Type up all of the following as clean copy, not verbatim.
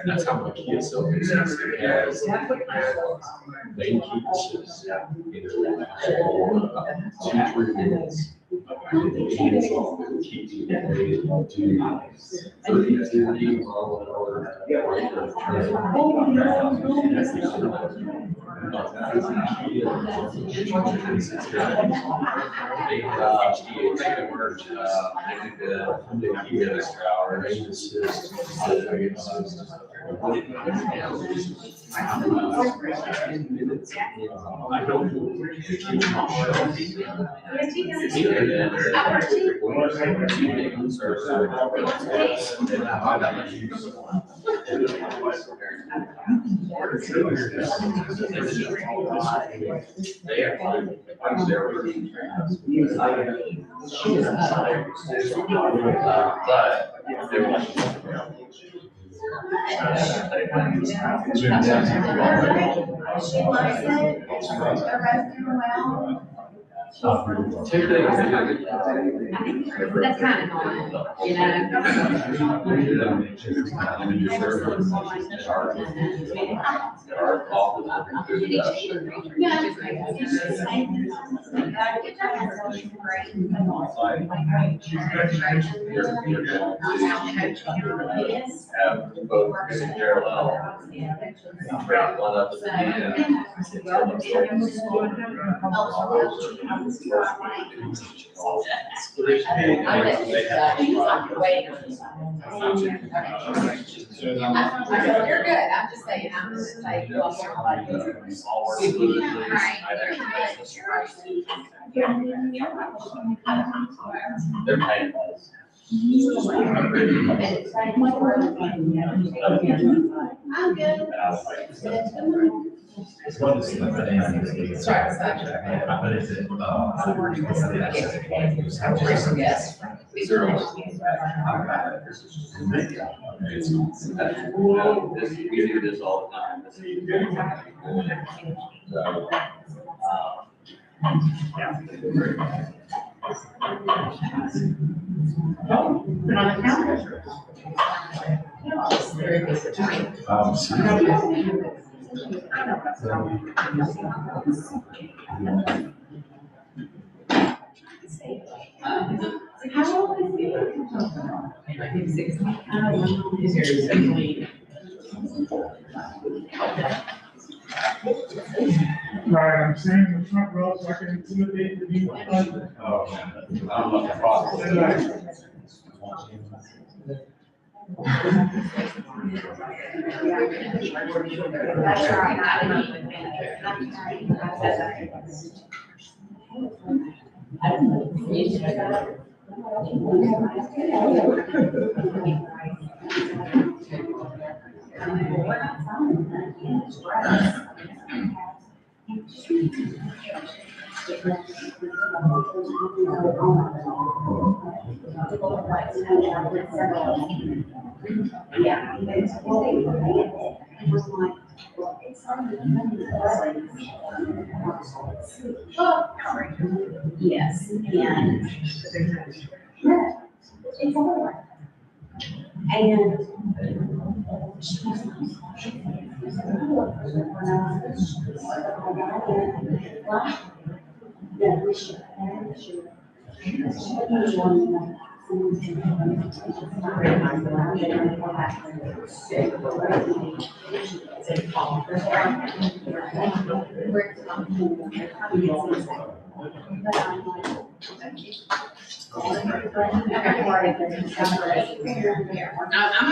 That's how my kids so consistent as they keep the shit either 2-3 minutes. Keep you That's kind of annoying, you know. You're good. I'm just saying, I'm just like, well, they're paying us. I'm good. What is the Sorry. Yes. We do this all the time. How old is he? Like 6. Is yours Right, I'm saying the front row so I can intimidate the new president. That's right. Yes, and it's all and I'm gonna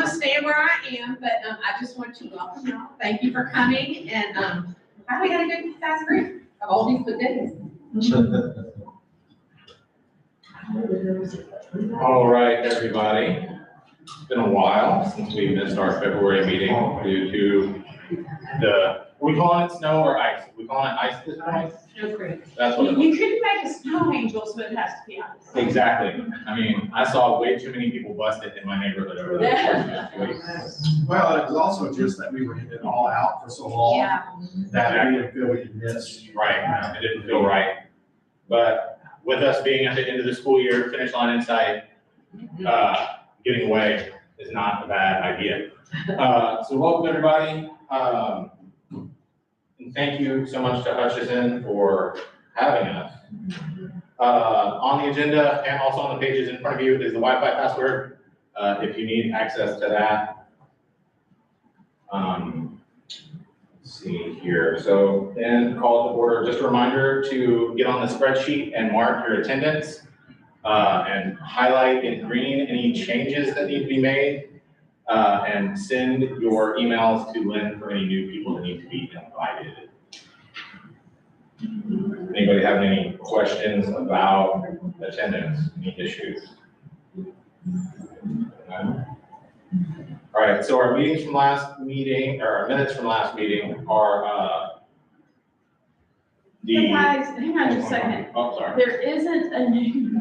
stay where I am, but I just want to welcome y'all. Thank you for coming, and how we had a good fast group of all these good days. All right, everybody. It's been a while since we missed our February meeting due to we calling it snow or ice? We calling it ice at this point? That's what it was. You couldn't make a snow angel, so it has to be ice. Exactly. I mean, I saw way too many people busted in my neighborhood over the course of this week. Well, it was also just that we were getting it all out for so long that we didn't feel we could miss. Right, it didn't feel right. But with us being at the end of the school year, finish line in sight, getting away is not a bad idea. So welcome everybody. And thank you so much to Hutchison for having us. On the agenda and also on the pages in front of you is the Wi-Fi password. If you need access to that. Let's see here. So then call to order, just a reminder to get on the spreadsheet and mark your attendance and highlight in green any changes that need to be made. And send your emails to Lynn for any new people that need to be invited. Anybody have any questions about attendance, any issues? No? All right, so our meetings from last meeting, or our minutes from last meeting are Hey guys, hang on just a second. Oh, sorry. There isn't a new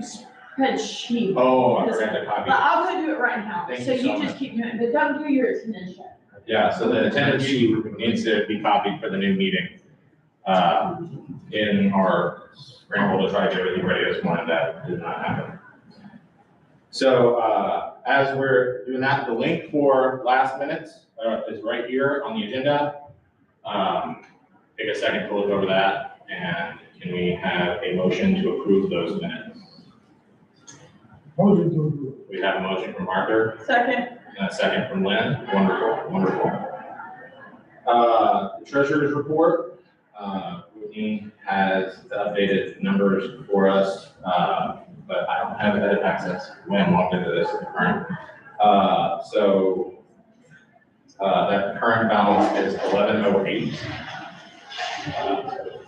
spreadsheet. Oh, I forgot to copy. But I'll go do it right now. Thank So you so you just much. keep doing it, but don't do your attendance yet. Yeah, so the attendance sheet needs to be copied for the new meeting. In our scramble to try to get everything ready this morning, that did not happen. So as we're doing that, the link for last minutes is right here on the agenda. Take a second to look over that, and can we have a motion to approve those minutes? Motion to approve. We have a motion from Arthur Second, and a second from Lynn. Wonderful, wonderful. The treasurer's report. Whitney has the updated numbers for us, but I don't have edit access when I'm logged into this current. So that current balance is 1108.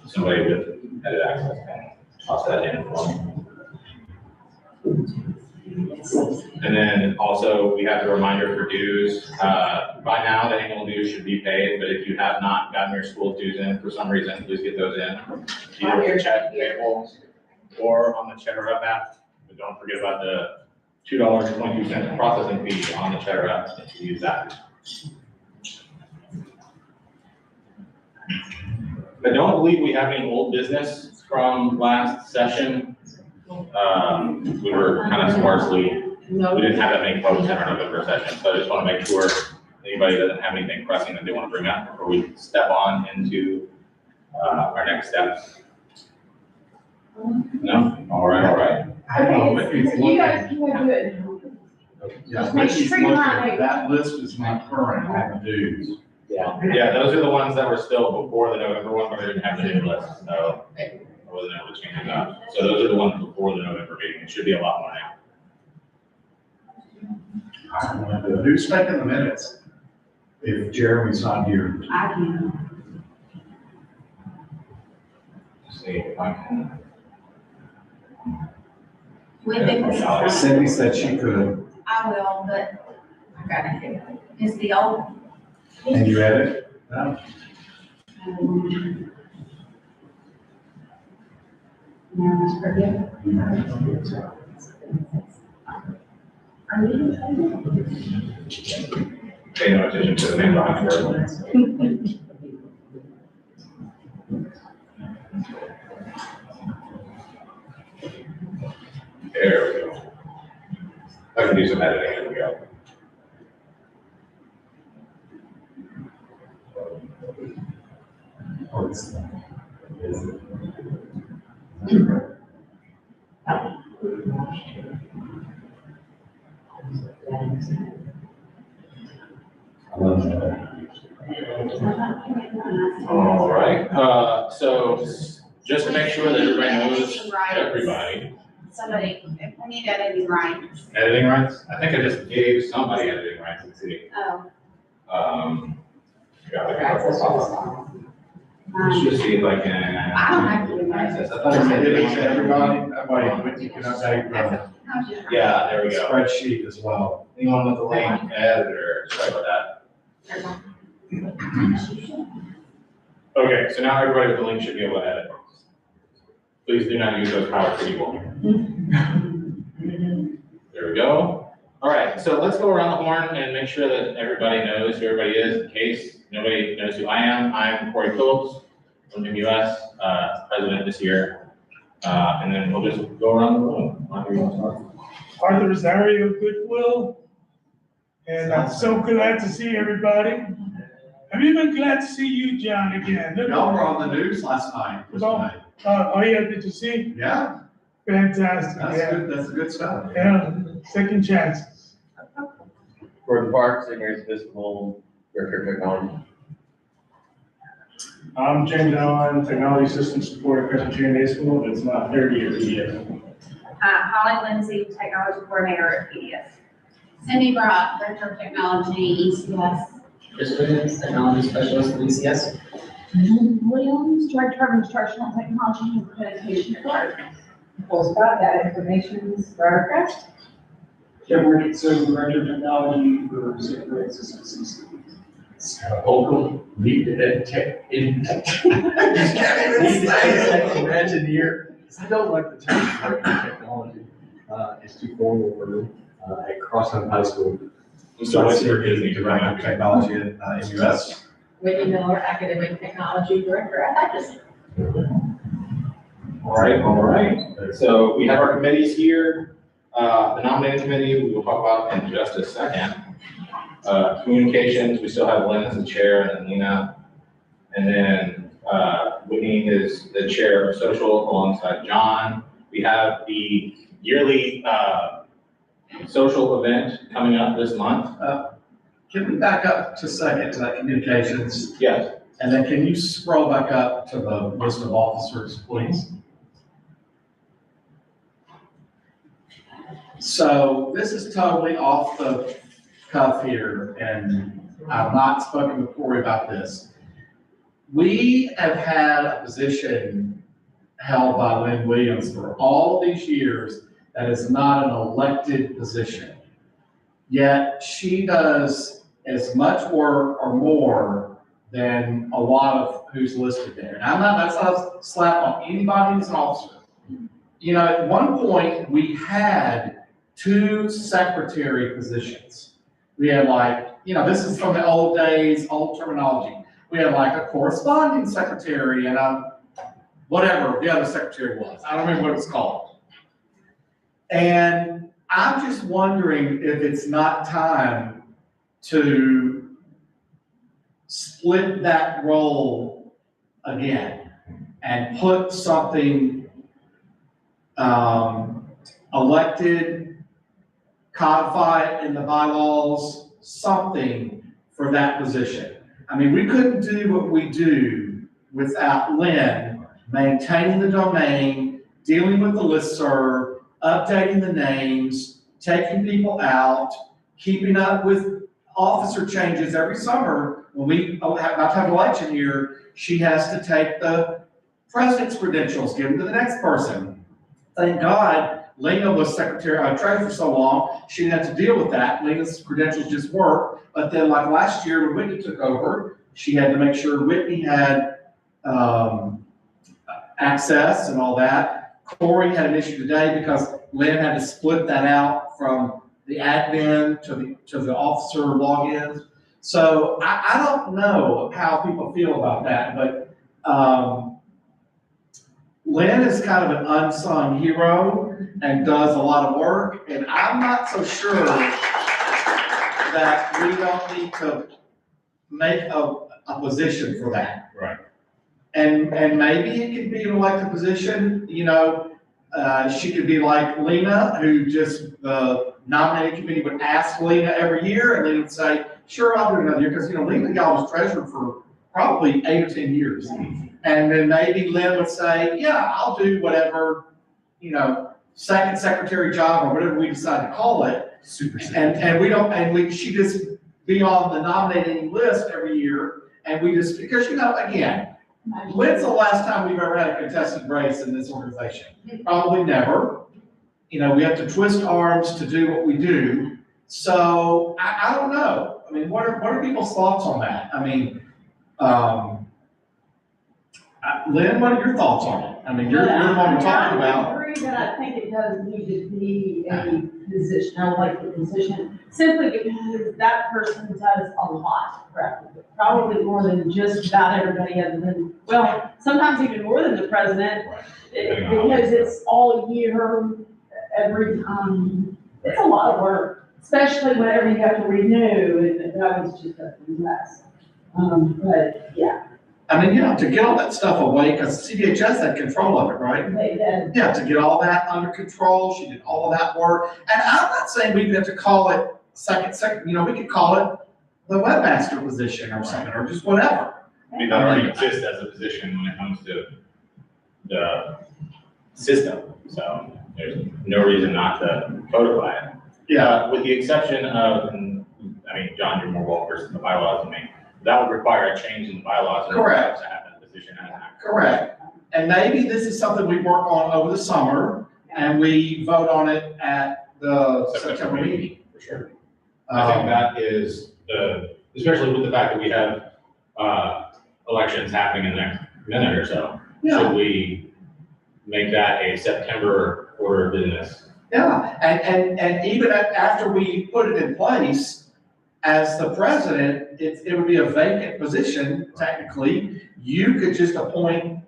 Somebody with edit access can toss that in for me. And then also we have the reminder for dues. By now the annual dues should be paid, but if you have not gotten your school dues in for some reason, please get those in. Either with check payable or on the Cheddar Up app. But don't forget about the $2.22 processing fee on the Cheddar Up if you use that. I don't believe we have any old business from last session. We were kind of sparsely, we didn't have that many folks in our November session, so I just want to make sure anybody doesn't have anything pressing that they want to bring up before we step on into our next steps. No? All right, all right. okay, you guys can go do it. Yeah, Just make Whitney's sure you're not looking, like- that list is not current on the dues. Yeah, those are the ones that were still before the November one, but I didn't have the new list, so I wasn't able to change it up. So those are the ones before the November meeting. It should be a lot more now. Who's taking the minutes? If Jeremy's not here. I can. See if I can. Cindy said she could. I will, but I gotta do it. Is the old, And you edit? No? Pay no attention to the name behind the word. There we go. I can do some editing as we go. make sure that everybody knows Editing rights. everybody. Somebody, if we need editing rights. Editing rights? I think I just gave somebody editing rights, let's see. Oh. Got like a couple. Let's just see if I can. I don't have to do that. access. I I thought I said did it editing. to everybody, that way you can update the Yeah, there we go. spreadsheet as well. Anyone with the link editor, sorry about that. Okay, so now everybody with the link should be able to edit. Please do not use those powers for evil. There we go. All right, so let's go around the horn and make sure that everybody knows who everybody is in case nobody knows who I am. I'm Corey Phillips from MUS, president this year. And then we'll just go around the room. Mark, you want to start? Arthur Rosario of Goodwill. And I'm so glad to see everybody. I'm even glad to see you, John, again. Look- Y'all were on the news last night. Oh, yeah, did you see? Yeah, Fantastic, that's yeah. good, that's good stuff. Yeah, second chances. Gordon Parks, Ignorance Visible, Director of Technology. I'm James Allen, Technology System Support at Presbyterian Day School. It's my third year at PDS. Holly Lindsay, Technology Coordinator at PDS. Cindy Brock, Director of Technology, ECS. Chris Williams, Technology Specialist at ECS. Williams, Director of Instructional Technology and Accreditation Department. Nicole Scott, Data Information, Briarcrest. Kevin Richardson, Director of Technology for Safe Grade Systems. Local lead ed tech in tech. Engineer. I don't like the term Director of Technology. It's too formal for me. At Crossland High School. So what's your Disney Director of Technology at MUS. Whitney Miller, Academic Technology Director at Hutchinson. All right. So we have our committees here. The nominating committee, we will talk about in just a second. Communications, we still have Lynn as the chair and then Lena. And then Whitney is the chair of social alongside John. We have the yearly social event coming up this month. Can we back up to second to that communications? Yes. And then can you scroll back up to the list of officers, please? So this is totally off the cuff here, and I've not spoken with Corey about this. We have had a position held by Lynn Williams for all of these years that is not an elected position. Yet she does as much work or more than a lot of who's listed there. And that's not a slap on anybody who's an officer. You know, at one point, we had 2 secretary positions. We had this is from the old days, old terminology. We had a corresponding secretary and whatever the other secretary was. I don't remember what it was called. And I'm just wondering if it's not time to split that role again and put something elected, codify it in the bylaws, something for that position. I mean, we couldn't do what we do without Lynn maintaining the domain, dealing with the listserv, updating the names, taking people out, keeping up with officer changes every summer. When we have an election year, she has to take the president's credentials, give them to the next person. Thank God Lena was secretary, treasurer for so long, she didn't have to deal with that. Lena's credentials just worked. But then last year when Whitney took over, she had to make sure Whitney had access and all that. Corey had an issue today because Lynn had to split that out from the admin to the officer logins. So I don't know how people feel about that, but Lynn is kind of an unsung hero and does a lot of work, and I'm not so sure that we don't need to make a position for that. Right. And maybe it could be an elected position, she could be like Lena, who just, the nominating committee would ask Lena every year, and Lena would say, sure, I'll do another year, because, Lena, y'all was treasurer for probably 8 or 10 years. And And then maybe Lynn would say, yeah, I'll do whatever, second secretary job or whatever we decide to call it. Super. She just be on the nominating list every year. And we just, because, again, when's the last time we've ever had a contested race in this organization? Probably never. We have to twist arms to do what we do. So I don't know. I mean, what are people's thoughts on that? I mean, Lynn, what are your thoughts on it? I mean, you're the one we're talking about. I agree, but I think it does need to be a position, I like the position, simply because that person does a lot, probably more than just about everybody other than, well, sometimes even more than the president, because it's all year, every time. It's a lot of work, especially whenever you have to renew, and that was just a mess. But yeah. I mean, to get all that stuff away, because CDHS had control of it, right? They did. Yeah, to get all that under control, she did all of that work. And I'm not saying we have to call it second, we could call it the webmaster position or something, or just whatever. I mean, that already exists as a position when it comes to the system, so there's no reason not to codify it. Yeah. With the exception of, John, you're more well versed in the bylaws than me. That would require a change in the bylaws. Correct. To have that position as an actor. Correct. And maybe this is something we work on over the summer, and we vote on it at the September meeting. For sure. I think that is especially with the fact that we have elections happening in the next minute or so. Yeah. Should we make that a September order of business? Yeah, and even after we put it in place, as the president, it would be a vacant position, technically. You could just appoint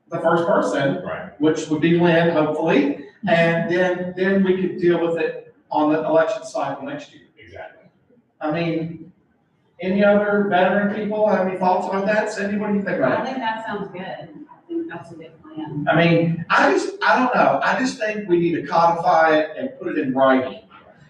the first person, Right. which would be Lynn, hopefully, and then we could deal with it on the election cycle next year. Exactly. I mean, any other veteran people have any thoughts on that? Cindy, what do you think about I it? think that sounds good. I think that's a good plan. I mean, I don't know. I just think we need to codify it and put it in writing.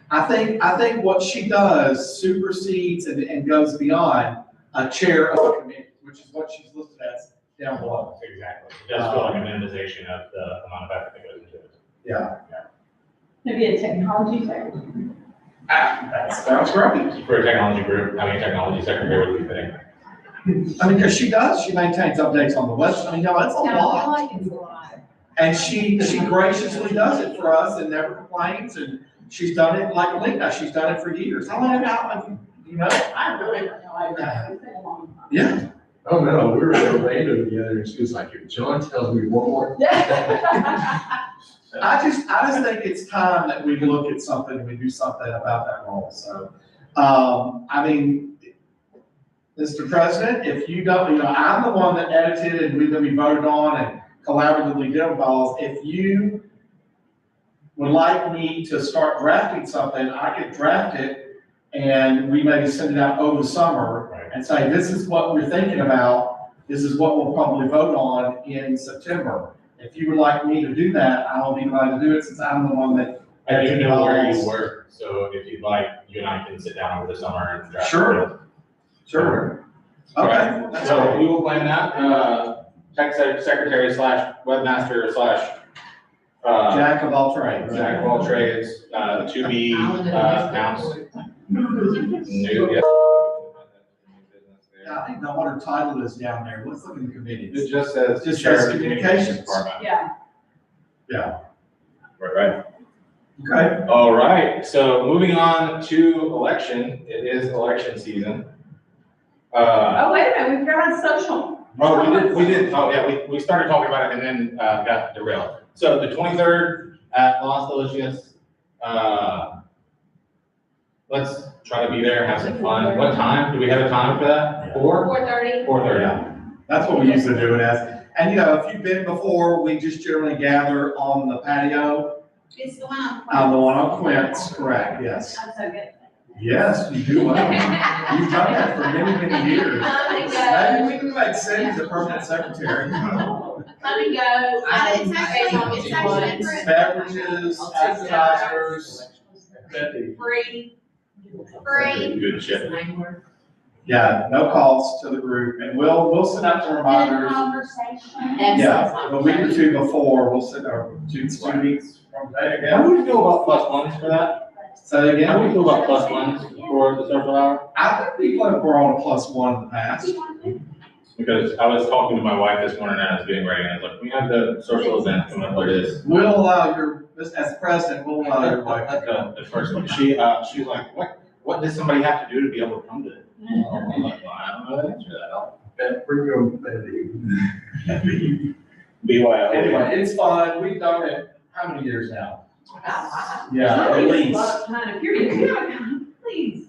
I think what she does supersedes and goes beyond a chair of a committee, which is what she's listed as down below. Exactly. It does feel like a minimization of the amount of effort that goes into it. Yeah. Maybe a technology secretary. That sounds great. For a technology group, having a technology secretary would be fitting. I mean, because she maintains updates on the website. I mean, it's a lot. It's a lot. And she graciously does it for us and never complains, and she's done it like Alina, she's done it for years. How long have I really don't know, it's been a long time. Yeah. Oh, no, we were in Orlando together, and she was like, if John tells me one more. I just think it's time that we look at something, we do something about that role, so. Mr. President, if you don't, I'm the one that edited and we voted on and collaboratively did balls. If you would like me to start drafting something, I could draft it and we maybe send it out over the summer and say, this is what we're thinking about. This is what we'll probably vote on in September. If you would like me to do that, I'll be glad to do it since I'm the one that. I do know where you work, so if you'd like, you and I can sit down over the summer and draft. Sure. Sure. Okay. So we will plan that, tech secretary / webmaster / Jack of all trades. Jack of all trades, to be announced. New, yes. Yeah, I think know what her title is down there. Let's look in the committee. It just says. Just Chair says of the communications. Department. Yeah. Yeah. Right. Okay. All right, so moving on to election, it is election season. Oh, wait a minute, we forgot on social. We started talking about it and then, got derailed. So the 23rd at Los Delicious, let's try to be there, have some fun. What time? Do we have a time for that? 4:30. 4:30. Yeah. That's what we used to do it as. And if you've been before, we just generally gather on the patio. It's the one on. The one on Quince, correct, yes. I'm so good. Yes, you do well. You've done that for many, many years. Come and Maybe we go. can make Cindy the permanent secretary. Come and go. It's actually free. Beverages, appetizers. Free. Free. Good shit. Yeah, no cost to the group, and we'll send out the reminders. Yeah, a week or two before, we'll send, or 2 weeks from today, How again. do we feel about plus ones for that? So again. How do we feel about plus ones for the social hour? I think people have grown a +1 in the past. Because I was talking to my wife this morning and I was getting ready and I was like, we have the social event coming up like this. We'll allow as president, we'll allow your wife to go. The first one, she's like, what does somebody have to do to be able to come to it? I'm like, well, I don't know the answer to that. BYO. Anyway, it's fun. We've done it, how many years now? Wow. Yeah, at A least. lot of time, if you're, please.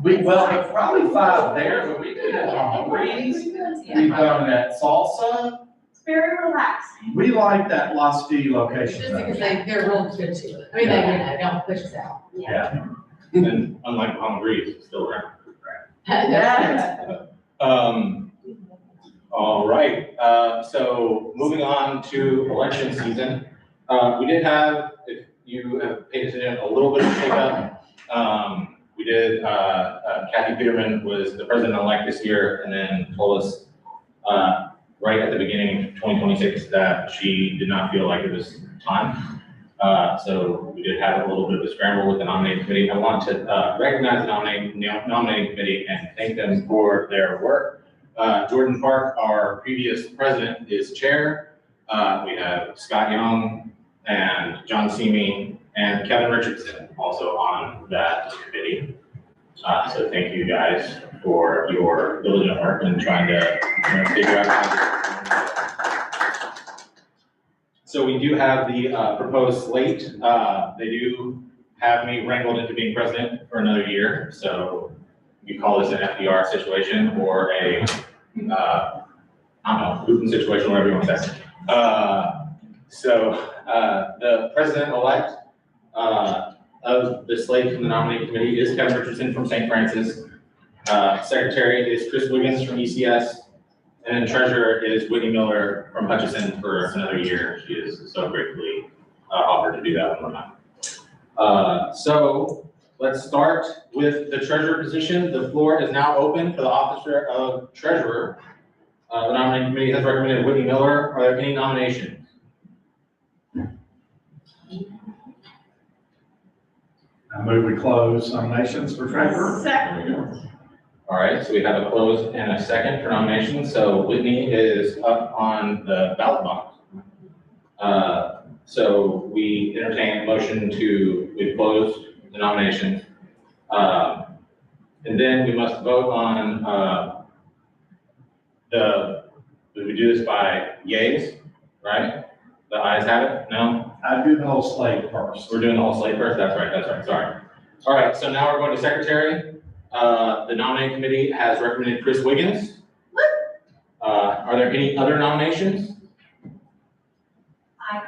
Well, probably 5 there, but we did it on Breeze. We've done it at Salsa. It's very relaxing. We like that Las Fee location. Just because they're real good to it. I mean, they don't push us out. Yeah. And unlike Palm Breeze, it's still around. Yeah. All right, so moving on to election season. We did have, if you have paid attention, a little bit of shakeup. We did, Kathy Peterman was the president-elect this year and then told us right at the beginning of 2026 that she did not feel like it was time. So we did have a little bit of a scramble with the nominating committee. I want to recognize the nominating committee and thank them for their work. Jordan Park, our previous president, is chair. We have Scott Young and John Seamy and Kevin Richardson also on that committee. So thank you guys for your diligent work and trying to figure out how to. So we do have the proposed slate. They do have me wrangled into being president for another year. So you call this an FDR situation or a, I don't know, Putin situation, whatever you want to say. The president-elect of the slate from the nominating committee is Kevin Richardson from St. Francis. Secretary is Chris Wiggins from ECS. And then treasurer is Whitney Miller from Hutchinson for another year. She is so gratefully offered to do that one more time. So let's start with the treasurer position. The floor is now open for the office of treasurer. The nominating committee has recommended Whitney Miller. Are there any nominations? I move we close nominations for treasurer. Second. All right, so we have a close and a second for nominations. So Whitney is up on the ballot box. So we entertain a motion we've closed the nominations. And then we must vote on we do this by yays, right? The ayes have it? No? I do the whole slate first. We're doing the whole slate first? That's right, sorry. All right, so now we're going to secretary. The nominating committee has recommended Chris Wiggins. Are there any other nominations? I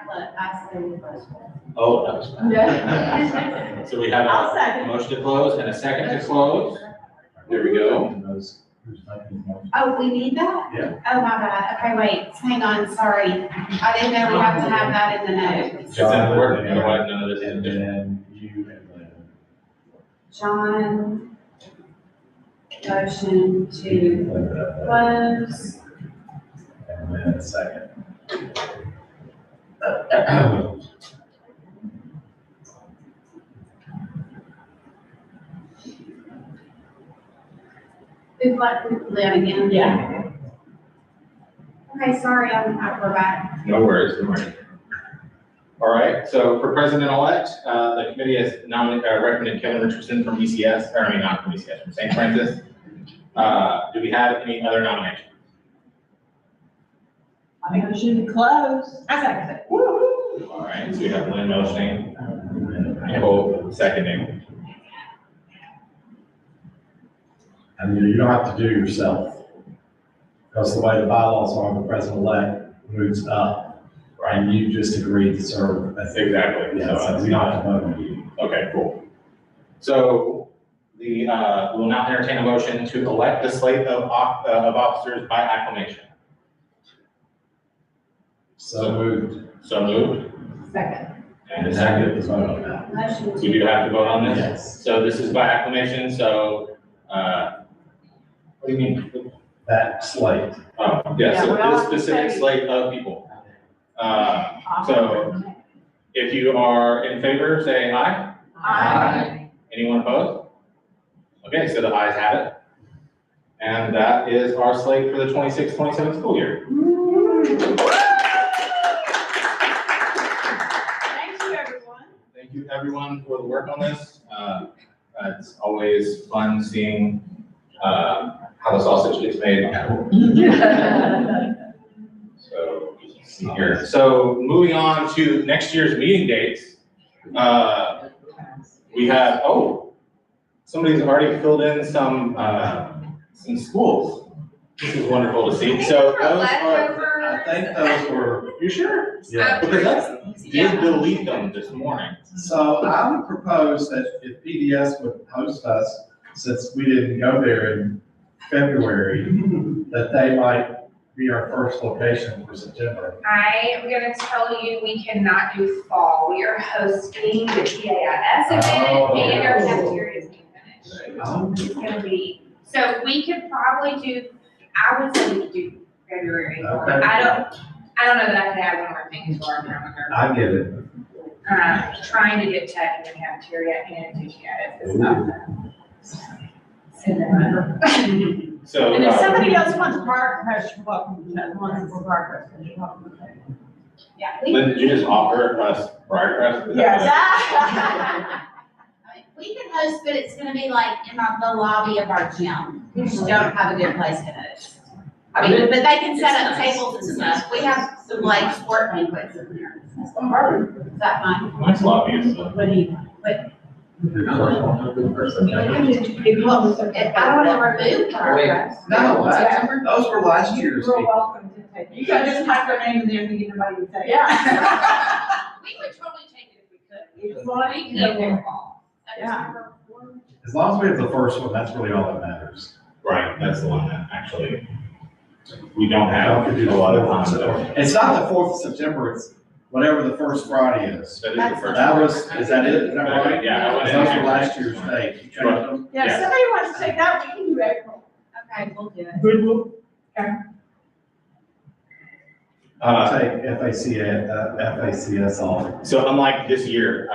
say the first one. Oh, that was fine. So we have I'll a second. motion to close and a second to close. There we go. Oh, we need that? Yeah. Oh, my bad. Okay, wait, hang on, sorry. I didn't know we have to have that in the notes. It's important, otherwise none of this is And official. then you and Lynn. John, motion to close. And then a second. Who'd like to Lynn again? Yeah. Okay, sorry, we're back. No worries, no worries. All right, so for president-elect, the committee has recommended Kevin Richardson from ECS, or I mean, not from ECS, from St. Francis. Do we have any other nominations? I motion to close. I second it. Woo-hoo. All right, so we have Lynn motioning, Nicole seconding. And you don't have to do yourself. Because the way the bylaws are, the president-elect moves up. And you just agreed to serve. Exactly. Yeah, so we don't have to vote on you. Okay, cool. So we will now entertain a motion to elect the slate of officers by acclamation. So moved. So moved. Second. And a And second. second is vote on that. Motion We do have to vote on this? Yes. So this is by acclamation, so What do you mean? that slate. Oh, yeah, Yeah, so we all this have to specific say- slate of people. So if you are in favor, say aye. Aye. Anyone opposed? Okay, so the ayes have it. And that is our slate for the 26-27 school year. Thank you, everyone. Thank you, everyone, for the work on this. It's always fun seeing how the sausage gets made. So, let's see here. So moving on to next year's meeting dates. We have, somebody's already filled in some schools. This is wonderful to see. So those are, I think those were, you sure? yeah. Because I did delete them this morning. So I would propose that if PDS would host us, since we didn't go there in February, that they might be our first location for September. I am gonna tell you, we cannot do fall. We are hosting the TAIS event and our cafeteria is being finished. It's gonna be, so we could probably do, I would say we could do February. Okay. I don't know that I could have one more thing for our calendar. I get it. Trying to get tech in the cafeteria and TGIS is not. So, And if somebody else wants bar crush, you're welcome to, wants for bar crush, you're welcome to. Yeah. Lynn, did you just offer us bride crest? Yes. We can host, but it's gonna be like in the lobby of our gym. We just don't have a good place to host. I mean, but they can set up tables and stuff. We have some like sport banquets in there. Is that fine? Nice lobby and stuff. What do you, Well, I don't wanna remove bar crust. No, those were last year's. you're welcome to take. You can just type their name in there and think nobody would say. Yeah. We would totally take it if we could. It's like, We can do fall. Yeah. As long as we have the first one, that's really all that matters. Right, that's the one that actually, we don't have a lot of time. So It's not the 4th of September, it's whatever the first Friday is. that is the first. That was, is that it? Is that right? Yeah, I went in Those there. were last year's date. You changed them? Yeah, if somebody wants to take that, we can do April. Okay, we'll do it. Goodwill, Take FACS off. So unlike this year,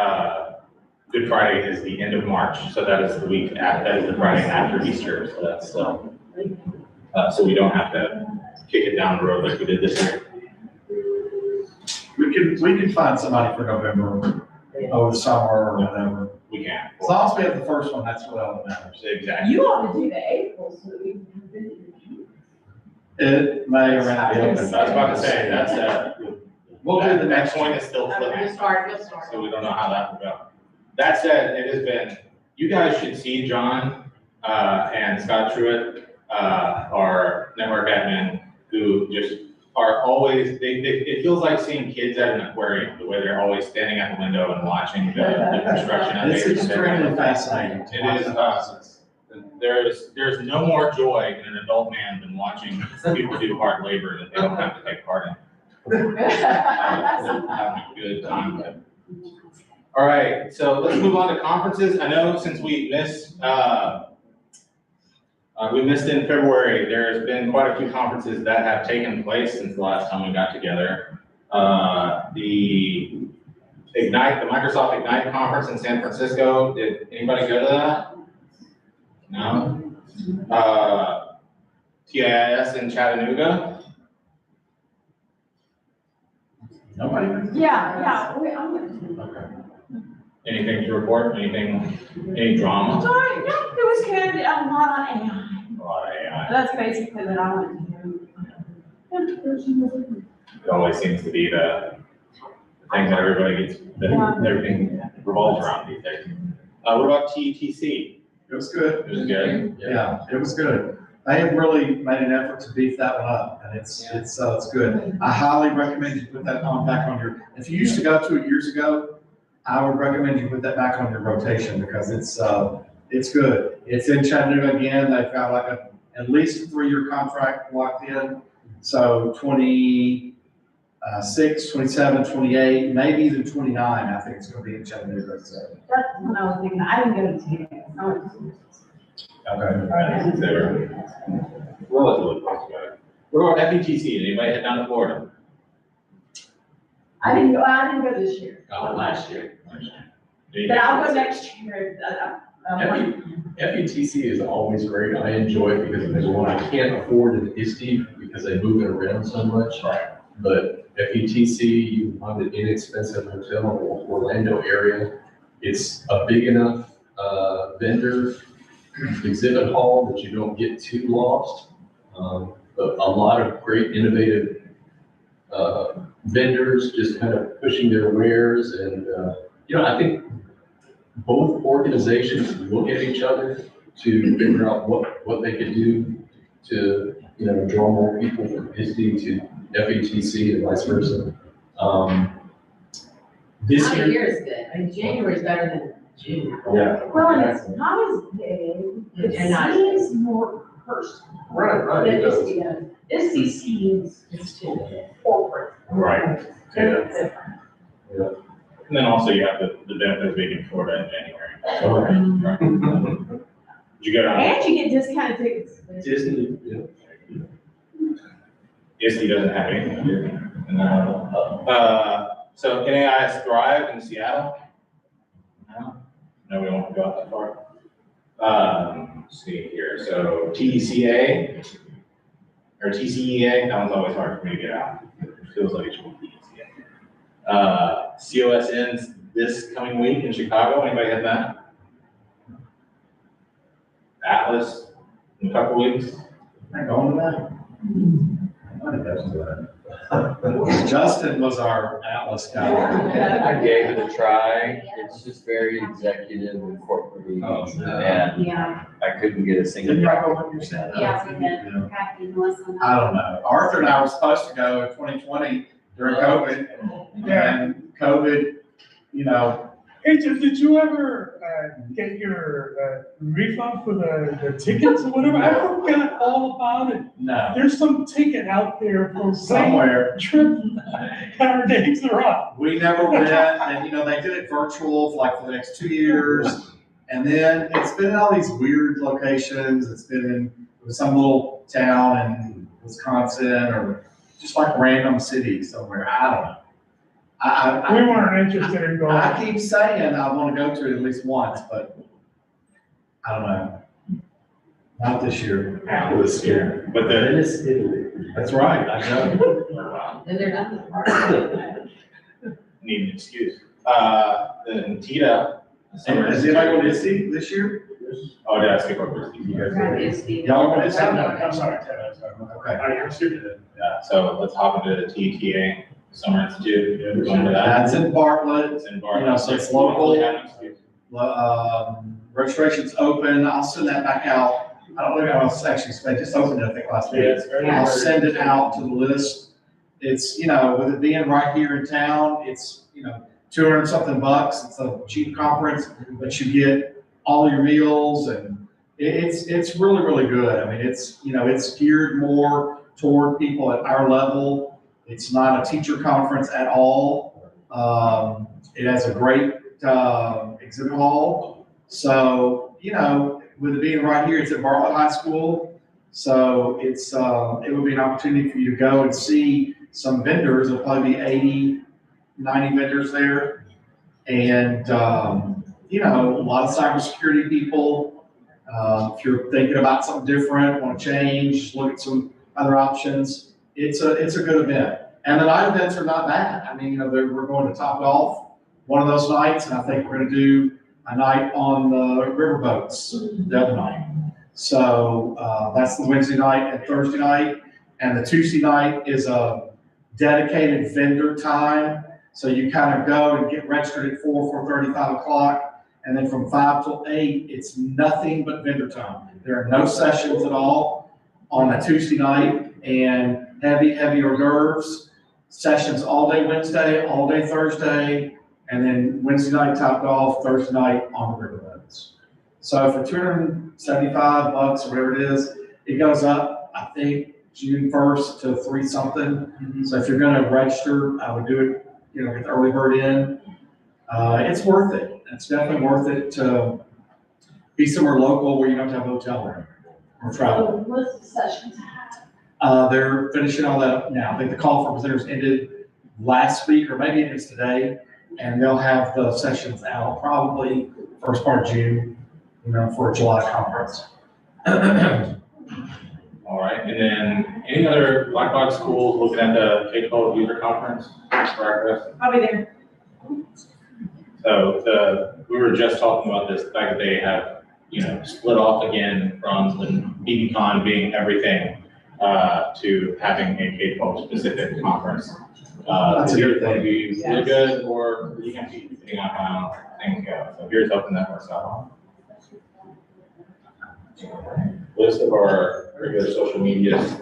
Good Friday is the end of March, so that is the week after, that is the Friday after Easter, so that's, so we don't have to kick it down the road like we did this year. We can find somebody for November, over the summer or whatever. We can. As long as we have the first one, that's really all that matters. Exactly. You ought to do the April, so we can visit you. It may or may not be I open. was about to say, that's, We'll do the next point one. is still We'll flipping, start. so we don't know how that will go. That said, it has been, you guys should see John, and Scott Truitt, our network admin, who just are always, it feels like seeing kids at an aquarium, the way they're always standing at the window and watching the construction. and It's they- extremely fascinating. to watch It is, the process. there's no more joy in an adult man than watching people do hard labor that they don't have to take part in. Having a good time with it. All right, so let's move on to conferences. I know since we missed in February, there's been quite a few conferences that have taken place since the last time we got together. The Microsoft Ignite conference in San Francisco, did anybody go to that? No? TIS in Chattanooga? Nobody? Yeah, I'm gonna. Anything to report? Any drama? Sorry, no, it was good, a lot on AI. A lot of AI. That's basically what I wanted to do. It always seems to be the thing that everybody gets, that everything revolves around these days. What about TETC? It was good. It was good. Yeah, it was good. They have really made an effort to beef that one up, and it's good. I highly recommend you put that on back on your, if you used to go to it years ago, I would recommend you put that back on your rotation because it's good. It's in Chattanooga again. They've got like at least a 3-year contract locked in. So 26, 27, 28, maybe even 29, I think it's gonna be in Chattanooga, so. That's what I was thinking, I didn't go to TAS. Okay. They were relatively close together. What about FETC? Anybody head down to Florida? I didn't go this year. Oh, last year. Anything? But I'll go next year. FETC is always great. I enjoy it because number one, I can't afford an ISTE because they move it around so much. But FETC, you can find an inexpensive hotel in the Orlando area. It's a big enough vendor exhibit hall that you don't get too lost. But a lot of great innovative vendors just kind of pushing their wares. And, I think both organizations look at each other to figure out what they could do to, draw more people from ISTE to FETC and vice versa. This Time year. of year is good. I mean, January is better than June. Yeah. Well, and it's not as big, And not it as seems more personal Right, than it does. ISTE does. ISTE seems It's too corporate. Right. It's different. And then also you have the benefit of being in Florida in January. Right. Did you go down? And you get discounted tickets. Disney, yeah. ISTE doesn't have anything to do. So NAIS Thrive in Seattle? No, we don't want to go out that far. Let's see here, so TECA, or TCEA, that one's always hard for me to get out. It feels like it should be TECA. COSN's this coming week in Chicago, anybody have that? Atlas in a couple weeks? Am I going to that? I might have been to that. Justin was our Atlas guy. I gave it a try. It's just very executive and corporate, and Yeah, I couldn't get a single. Didn't y'all go when you said that? yeah, we did. Kathy and Melissa and I don't know. Arthur and I were supposed to go in 2020 during COVID, and COVID, Hey, Jim, did you ever get your refund for the tickets or whatever? I forgot all about it. no, There's some ticket out there for somewhere. trip, our dates are up. We never went, and they did it virtual for the next 2 years. And then it's been in all these weird locations. It's been in some little town in Wisconsin or just random city somewhere. I don't know. We weren't interested in going. I keep saying I want to go to it at least once, but I don't know. Not this year. Atlas, yeah. But Venice, Italy. That's right, I know. And they're done with the party. need an excuse. Then Tita. Is anybody going to ISTE this year? Oh, did I skip over ISTE? You guys Right, did. it's the- Y'all going to I'm ISTE? sorry, Ted, Okay. I understood it. Yeah, so let's hop into the TTA Summer Institute. Yeah. We're going to that. That's in Bartlett. It's in Bartlett. So it's local. Have an excuse. Registration's open. I'll send that back out. I don't know how else actually spent, just opened it, I think, last week. it's very. I'll send it out to the list. It's, with it being right here in town, it's, $200 and something bucks. It's a cheap conference, but you get all your meals and it's really, really good. I mean, it's geared more toward people at our level. It's not a teacher conference at all. It has a great exhibit hall. So, with it being right here, it's at Bartlett High School. So it would be an opportunity for you to go and see some vendors. There'll probably be 80, 90 vendors there. And, a lot of cybersecurity people. If you're thinking about something different, want to change, look at some other options, it's a good event. And the night events are not bad. I mean, we're going to Top Golf one of those nights, and I think we're going to do a night on the riverboats the other night. So that's the Wednesday night and Thursday night. And the Tuesday night is a dedicated vendor time. So you kind of go and get registered at 4:30, 5 o'clock. And then from 5 till 8, it's nothing but vendor time. There are no sessions at all on a Tuesday night, and heavy hors d'oeuvres. Sessions all day Wednesday, all day Thursday, and then Wednesday night Top Golf, Thursday night on the riverboats. So for $275 or whatever it is, it goes up, I think, June 1st to 3 something. So if you're going to register, I would do it, get the early bird in. It's worth it. It's definitely worth it to be somewhere local where you don't have a hotel room or travel. What's the sessions? They're finishing all that up now. I think the call for presenters ended last week, or maybe it is today, and they'll have the sessions out probably first part of June, for a July conference. All right, and then any other Black Box schools looking at the K-12 user conference progress? I'll be there. So we were just talking about this, the fact that they have, split off again from the BBCon being everything, to having a K-12 specific conference. That's a Either good going to thing. be really good or really empty, depending on how things go. So here's hoping that works out. List of our regular social medias,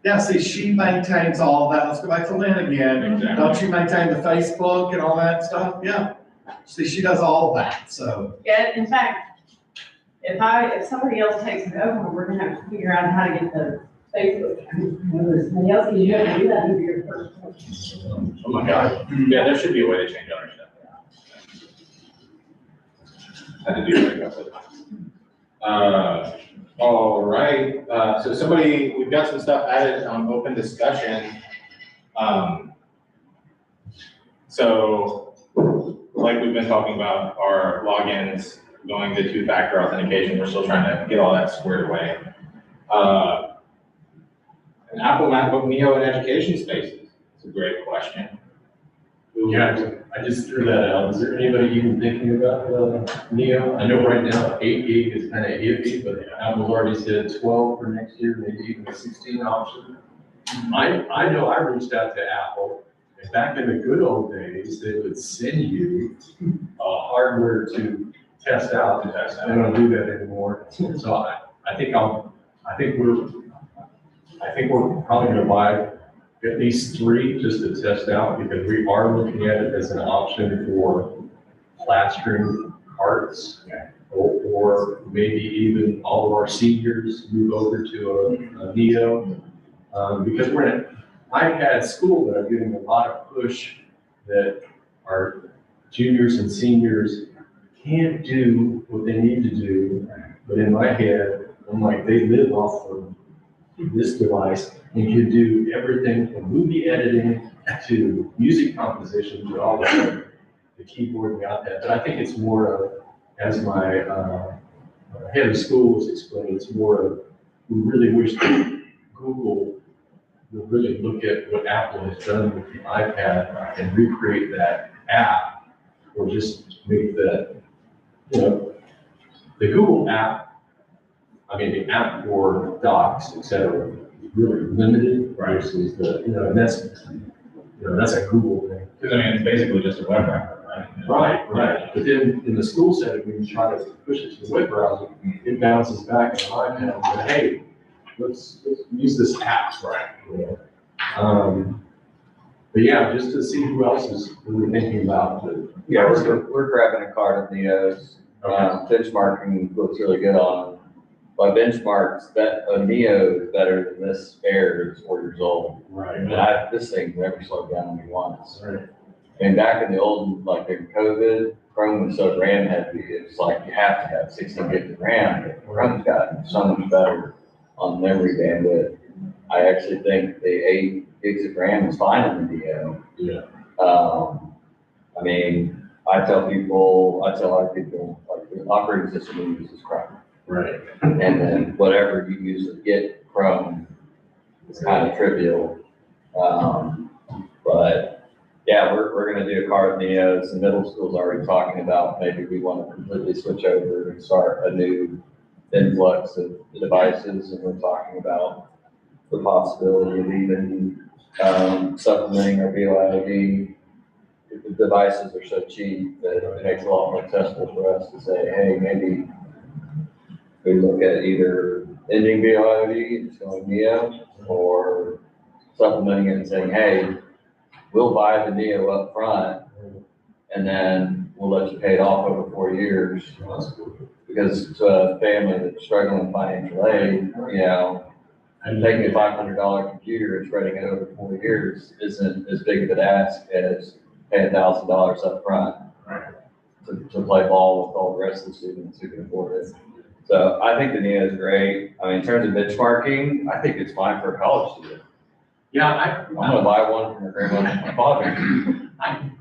Yeah, see, she maintains all that. Let's go back to Lynn again. Exactly. Don't you maintain the Facebook and all that stuff? Yeah. See, she does all that, so. Yeah, in fact, if somebody else takes it over, we're gonna have to figure out how to get the Facebook. If somebody else, you have to do that, you'll be your first one. oh my God. Yeah, there should be a way to change ownership. Had to do it quickly. All right, so we've got some stuff added on open discussion. So like we've been talking about, our logins going to two-factor authentication, we're still trying to get all that squared away. An Apple MacBook Neo in education spaces, it's a great question. Yeah, I just threw that out. Is there anybody even thinking about Neo? I know right now 8 gig is kind of iffy, but Apple's already said 12 for next year, maybe even a 16 option. I know I reached out to Apple, and back in the good old days, they would send you hardware to test out. They don't do that anymore. So I think we're probably gonna buy at least 3 just to test out, because we are looking at it as an option for classroom parts, or maybe even all of our seniors move over to a Neo, because we're in an iPad school that are getting a lot of push that our juniors and seniors can't do what they need to do. But in my head, I'm like, they live off of this device and can do everything from movie editing to music composition to all the keyboard and the iPad. But I think it's more of, as my head of schools explained, it's more of, we really wish that Google would really look at what Apple has done with the iPad and recreate that app, or just make that, the Google app, the app for docs, et cetera, is really limited versus the, and that's a Google thing. Because it's basically just a web browser, right? Right. But then in the school setting, when you try to push it to the web browser, it bounces back on iPad, and hey, let's use this app, right? But yeah, just to see who else is really thinking about it. Yeah, we're grabbing a card of Neos. Benchmarking looks really good on them. By benchmarks, that a Neo is better than this Air that's 4 years old. Right. And this thing never slowed down on me once. Right. And back in the old, like in COVID, Chrome was so RAM heavy, it's like you have to have 16 gigs of RAM. But Chrome's gotten so much better on memory bandwidth. I actually think the 8 gigs of RAM is fine in the Neo. Yeah. I tell other people, like the operating system we use is Chrome. Right. And then whatever you use to get Chrome is kind of trivial. But yeah, we're gonna do a card Neos. The middle school's already talking about maybe we want to completely switch over and start a new influx of devices, and we're talking about the possibility of even supplementing our BYOD. The devices are so cheap that it makes it a lot more accessible for us to say, hey, maybe we look at either ending BYOD and just going Neo, or supplementing it and saying, hey, we'll buy the Neo up front and then we'll let you pay it off over 4 years. Because to a family that's struggling with financial aid, and taking a $500 computer and spreading it over 4 years isn't as big of an ask as paying $1,000 up front. to play ball with all the rest of the students who can afford it. So I think the NEO is great. I mean, in terms of benchmarking, I think it's fine for a college student. Yeah, I'm gonna buy one from my grandma and my father.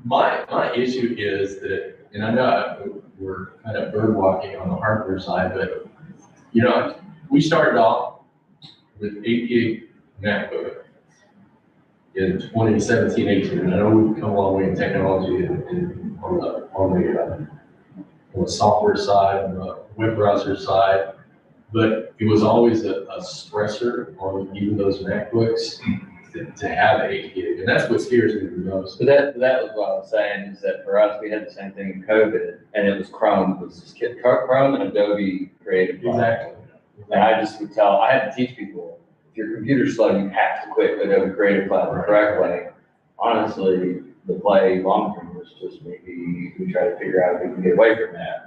my issue is that, and I know we're kind of bird walking on the hardware side, but, you know, we started off with 88 MacBook in 2017, 18, and I know we've come a long way in technology and on the software side, on the web browser side, but it was always a stressor on even those MacBooks to have 8 gig, and that's what scares me the most. But that was what I was saying, is that for us, we had the same thing in COVID, and it was Chrome. It was just Chrome and Adobe Creative Cloud. Exactly. And I just would I had to teach people, if your computer's slow, you have to quit Adobe Creative Cloud the correct way. Honestly, the play long term was just maybe we try to figure out if we can get away from that.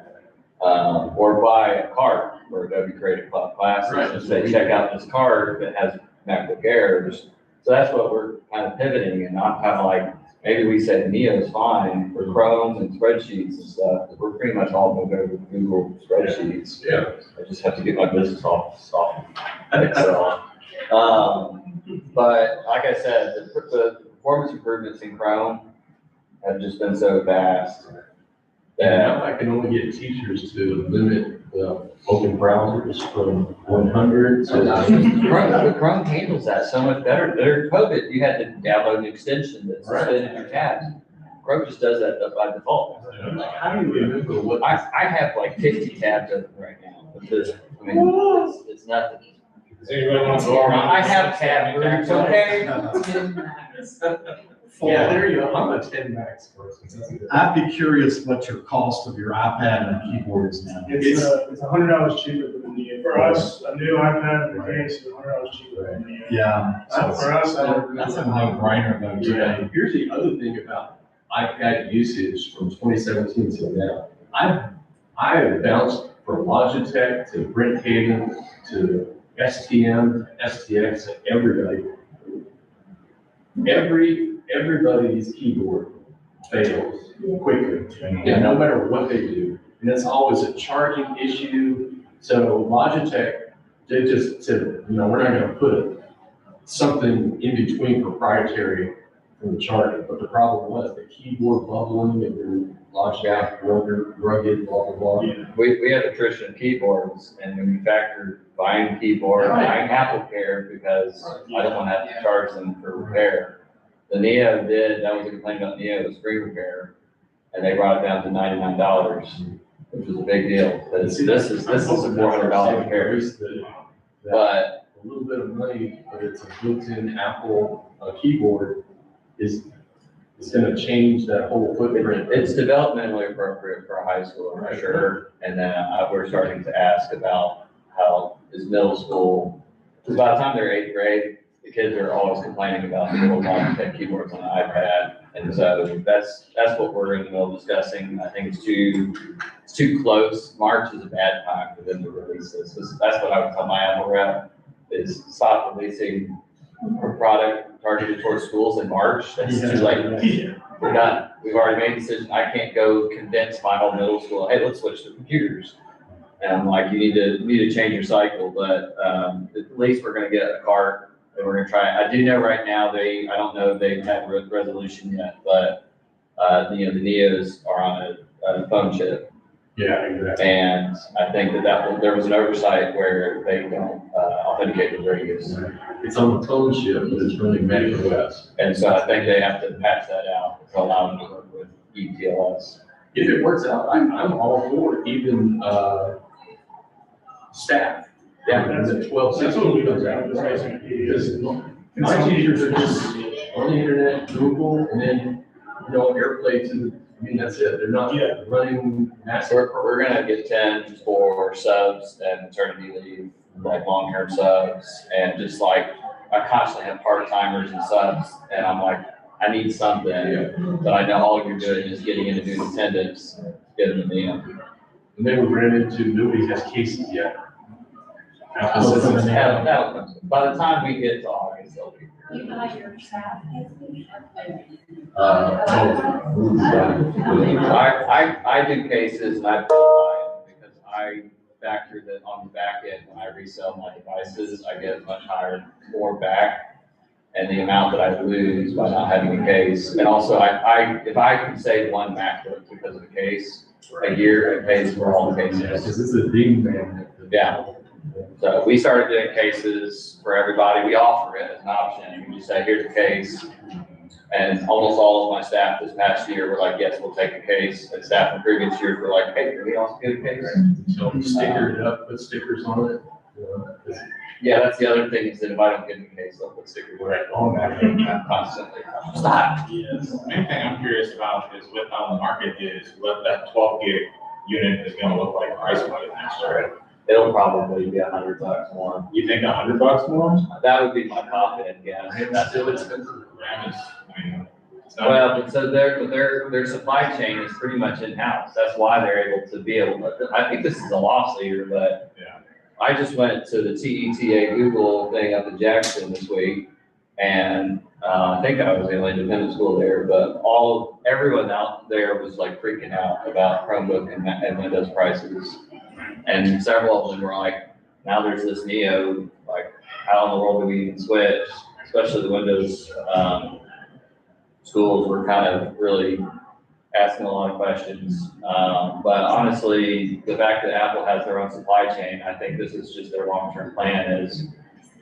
Or buy a card for Adobe Creative Cloud classes, Right. and say, check out this card that has MacBook Airs. So that's what we're kind of pivoting, and I'm kind of like, maybe we said Neo is fine for Chrome and spreadsheets and stuff, because we're pretty much all moving over to Google spreadsheets. Yeah. I just have to get my business office off Excel. But like I said, the performance improvements in Chrome have just been so vast And that now I can only get teachers to limit the open browsers from 100 to. Chrome handles that so much better. During COVID, you had to download an extension that suspended your tabs. Chrome just does that by default. Like, how do you remember what? I have like 50 tabs open right now, because, I mean, it's nothing. Does anybody want to go around? I have tab groups, okay? Yeah, there you go. I'm a 10 max person. I'd be curious what your cost of your iPad and keyboard is now. It's $100 cheaper than the Neo. For us, a new iPad for the case is $100 cheaper than the Neo. Yeah. So for us, That's a no-brainer though, Yeah, today. here's the other thing about iPad usage from 2017 till now. I have bounced from Logitech to Brenthaven to STM, STX, and everybody. Everybody's keyboard fails quickly, and no matter what they do. And it's always a charging issue. So Logitech, they just said, you know, we're not gonna put something in between proprietary from the charger. But the problem was the keyboard bubbling and your Logitech rugged, blah, blah, blah. We have attrition of keyboards, and when we factor buying keyboard, buying AppleCare, because I don't want to have to charge them for repair. The Neo that was a complaint about Neo, was free repair, and they brought it down to $99, which was a big deal. But this is a $400 repair. But A little bit of money, but it's a built-in Apple keyboard is gonna change that whole footprint. it's developmentally appropriate for a high school, for sure. And then we're starting to ask about how is middle school, because by the time they're 8th grade, the kids are always complaining about the little Logitech keyboards on the iPad. And so that's what we're in the middle of discussing. I think it's too close. March is a bad time for them to release this. That's what I would tell my Apple rep, is stop releasing a product targeted towards schools in March. That's too late. We're done. We've already made a decision. I can't go convince my whole middle school, hey, let's switch to computers. And I'm like, you need to change your cycle, but at least we're gonna get a cart and we're gonna try. I do know right now I don't know if they've had resolution yet, but the Neos are on a phone chip. Yeah, exactly. And I think there was an oversight where they don't authenticate the radius. It's on the phone chip, but it's running Mac OS. And so I think they have to patch that out to allow them to work with ETLS. If it works out, I'm all for even staff. Yeah, the 12, That's what we comes do. out. Right. Because my teachers are just on the internet, Google, and then, AirPlay that's it. They're not running massive. We're gonna get 10 for subs and maternity leave, like long-term subs, and just like, I constantly have part-timers and subs, and I'm like, I need something, but I know all you're doing is getting into new attendance, get them in the end. And then we ran into, nobody has cases yet. By the time we get to August, they'll be. You buy your staff. I do cases and I bill mine because I factor that on the back end, when I resell my devices, I get much higher, more back. And the amount that I lose by not having a case. And also if I can save one MacBook because of a case a year, it pays for all the cases. Because this is a ding man. Yeah. So we started doing cases for everybody. We offer it as an option. You just say, here's a case. And almost all of my staff this past year were like, yes, we'll take a case. And staff from previous years were like, hey, can we also get a case? So sticker it up, put stickers on it. Yeah, that's the other thing is that if I don't get in the case, they'll put stickers right on that constantly. Stop. Yes. The main thing I'm curious about is with how the market is, what that 12 gig unit is gonna look like price-wise next year. It'll probably be $100 more. You think $100 more? That would be my confident guess. That's still expensive. RAM is, I mean, it's not. Well, but so their supply chain is pretty much in-house. That's why they're able to be able to, I think this is a loss leader, but Yeah. I just went to the TETA Google thing up in Jackson this week. And, I think I was the only independent school there, but everyone out there was like freaking out about Chromebook and Windows prices. And several of them were like, now there's this Neo, like, how in the world do we even switch? Especially the Windows, schools were kind of really asking a lot of questions. But honestly, the fact that Apple has their own supply chain, I think this is just their long-term plan is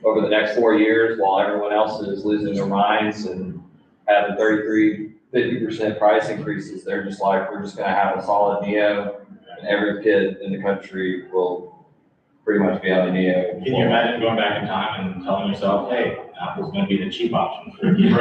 over the next 4 years, while everyone else is losing their minds and having 50% price increases, they're just like, we're just gonna have a solid Neo, and every kid in the country will pretty much be on a Neo. Can you imagine going back in time and telling yourself, hey, Apple's gonna be the cheap option for you?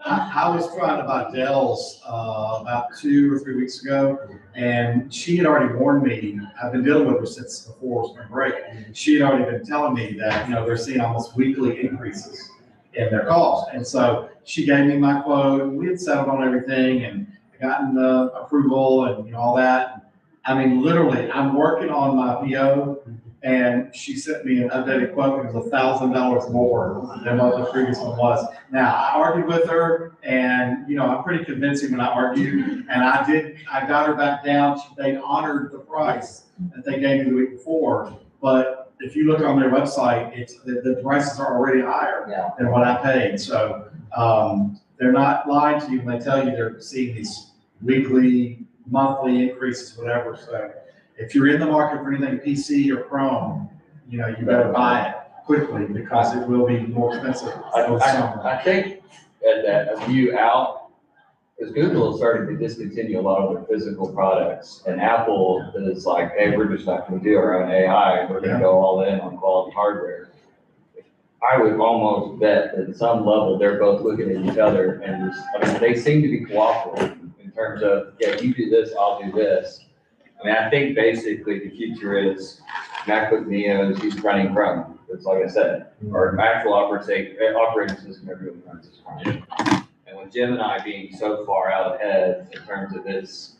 I was trying to buy Dell's about 2 or 3 weeks ago, and she had already warned me. I've been dealing with her since before spring break. She had already been telling me that, they're seeing almost weekly increases in their cost. And so she gave me my quote. We had settled on everything and gotten the approval and all that. I mean, literally, I'm working on my PO, and she sent me an updated quote. It was $1,000 more than what the previous one was. Now, I argued with her, and, I'm pretty convincing when I argue, and I got her back down. They honored the price that they gave me the week before, but if you look on their website, the prices are already higher than what I paid. So, they're not lying to you when they tell you they're seeing these weekly, monthly increases, whatever. So if you're in the market for anything PC or Chrome, you better buy it quickly because it will be more expensive over the summer. I think that a view out, because Google is starting to discontinue a lot of their physical products, and Apple is like, hey, we're just not gonna do our own AI, we're gonna go all in on quality hardware. I would almost bet that at some level, they're both looking at each other and they seem to be cooperative in terms of, yeah, you do this, I'll do this. I mean, I think basically the future is MacBook Neos, he's running Chrome. That's like I said, or actual operating system, everyone runs is Chrome. And with Gemini being so far out ahead in terms of its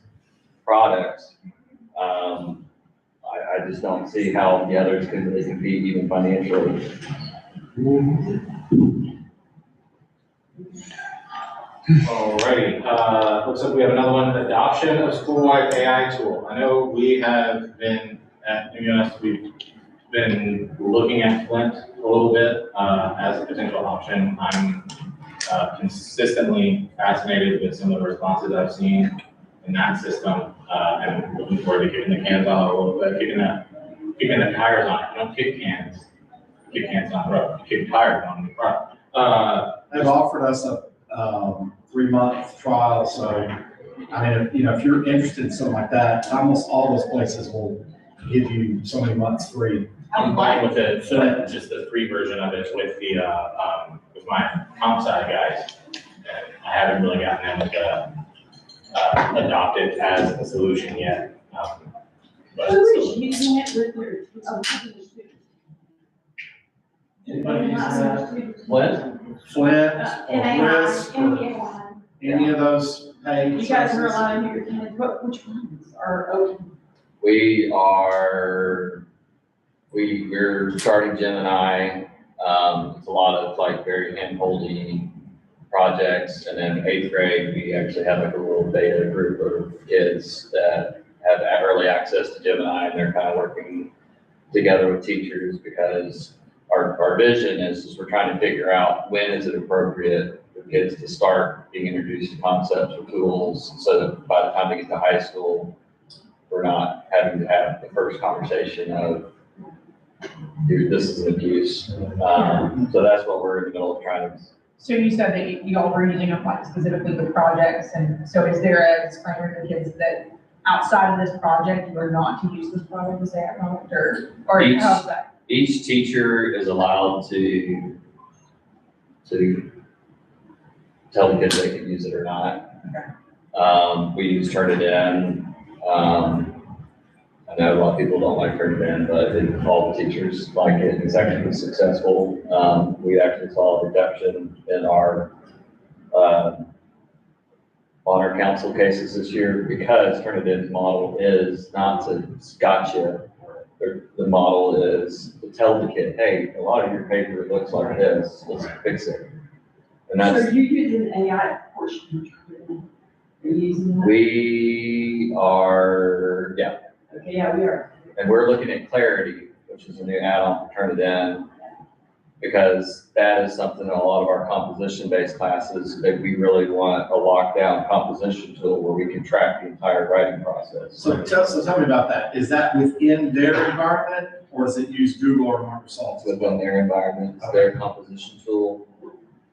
products, I just don't see how the others can really compete even financially. Alrighty, looks like we have another one, adoption of school-wide AI tool. I know we have been, at UNS, we've been looking at Flint a little bit as a potential option. I'm consistently fascinated with some of the responses I've seen in that system, and looking forward to kicking the cans on a little bit, kicking the tires on it. You don't kick cans on the road, you kick tires on the car. They've offered us a 3-month trial, so, I mean, if you're interested in something like that, almost all those places will give you so many months free. I'm fine with it, so just the free version of it with the, with my comp sci guys. And I haven't really gotten them to adopt it as a solution yet. But Who it's is still- using it with their, Anybody use that? Flint? Flint, NAI, or Risk, or any of those paid You guys are services? allowed here, which ones are open? We're starting Gemini. It's a lot of like very hand-holdy projects, and then 8th grade, we actually have like a little beta group of kids that have early access to Gemini, and they're kind of working together with teachers because our vision is we're trying to figure out when is it appropriate for kids to start being introduced to concepts or tools, so that by the time they get to high school, we're not having to have the first conversation of, dude, this is an abuse. So that's what we're in the middle of trying to. So you said that you all were using it like specifically with projects, and so is there a disclaimer for kids that outside of this project, you are not to use this project as a project, or how's that? Each teacher is allowed to tell the kids they can use it or not. We use Turnitin. I know a lot of people don't like Turnitin, but all the teachers like it, and it's actually successful. We actually saw a reduction in our honor council cases this year because Turnitin's model is not to gotcha. The model is to tell the kid, hey, a lot of your paper looks like this, let's fix it. And So that's, you're using AI portion? Are you using that? we are, yeah. Okay, yeah, we are. And we're looking at Clarity, which is a new add-on for Turnitin, because that is something in a lot of our composition-based classes that we really want a lockdown composition tool where we can track the entire writing process. So tell me about that. Is that within their environment, or is it use Google or Microsoft? Within their environment, it's their composition tool.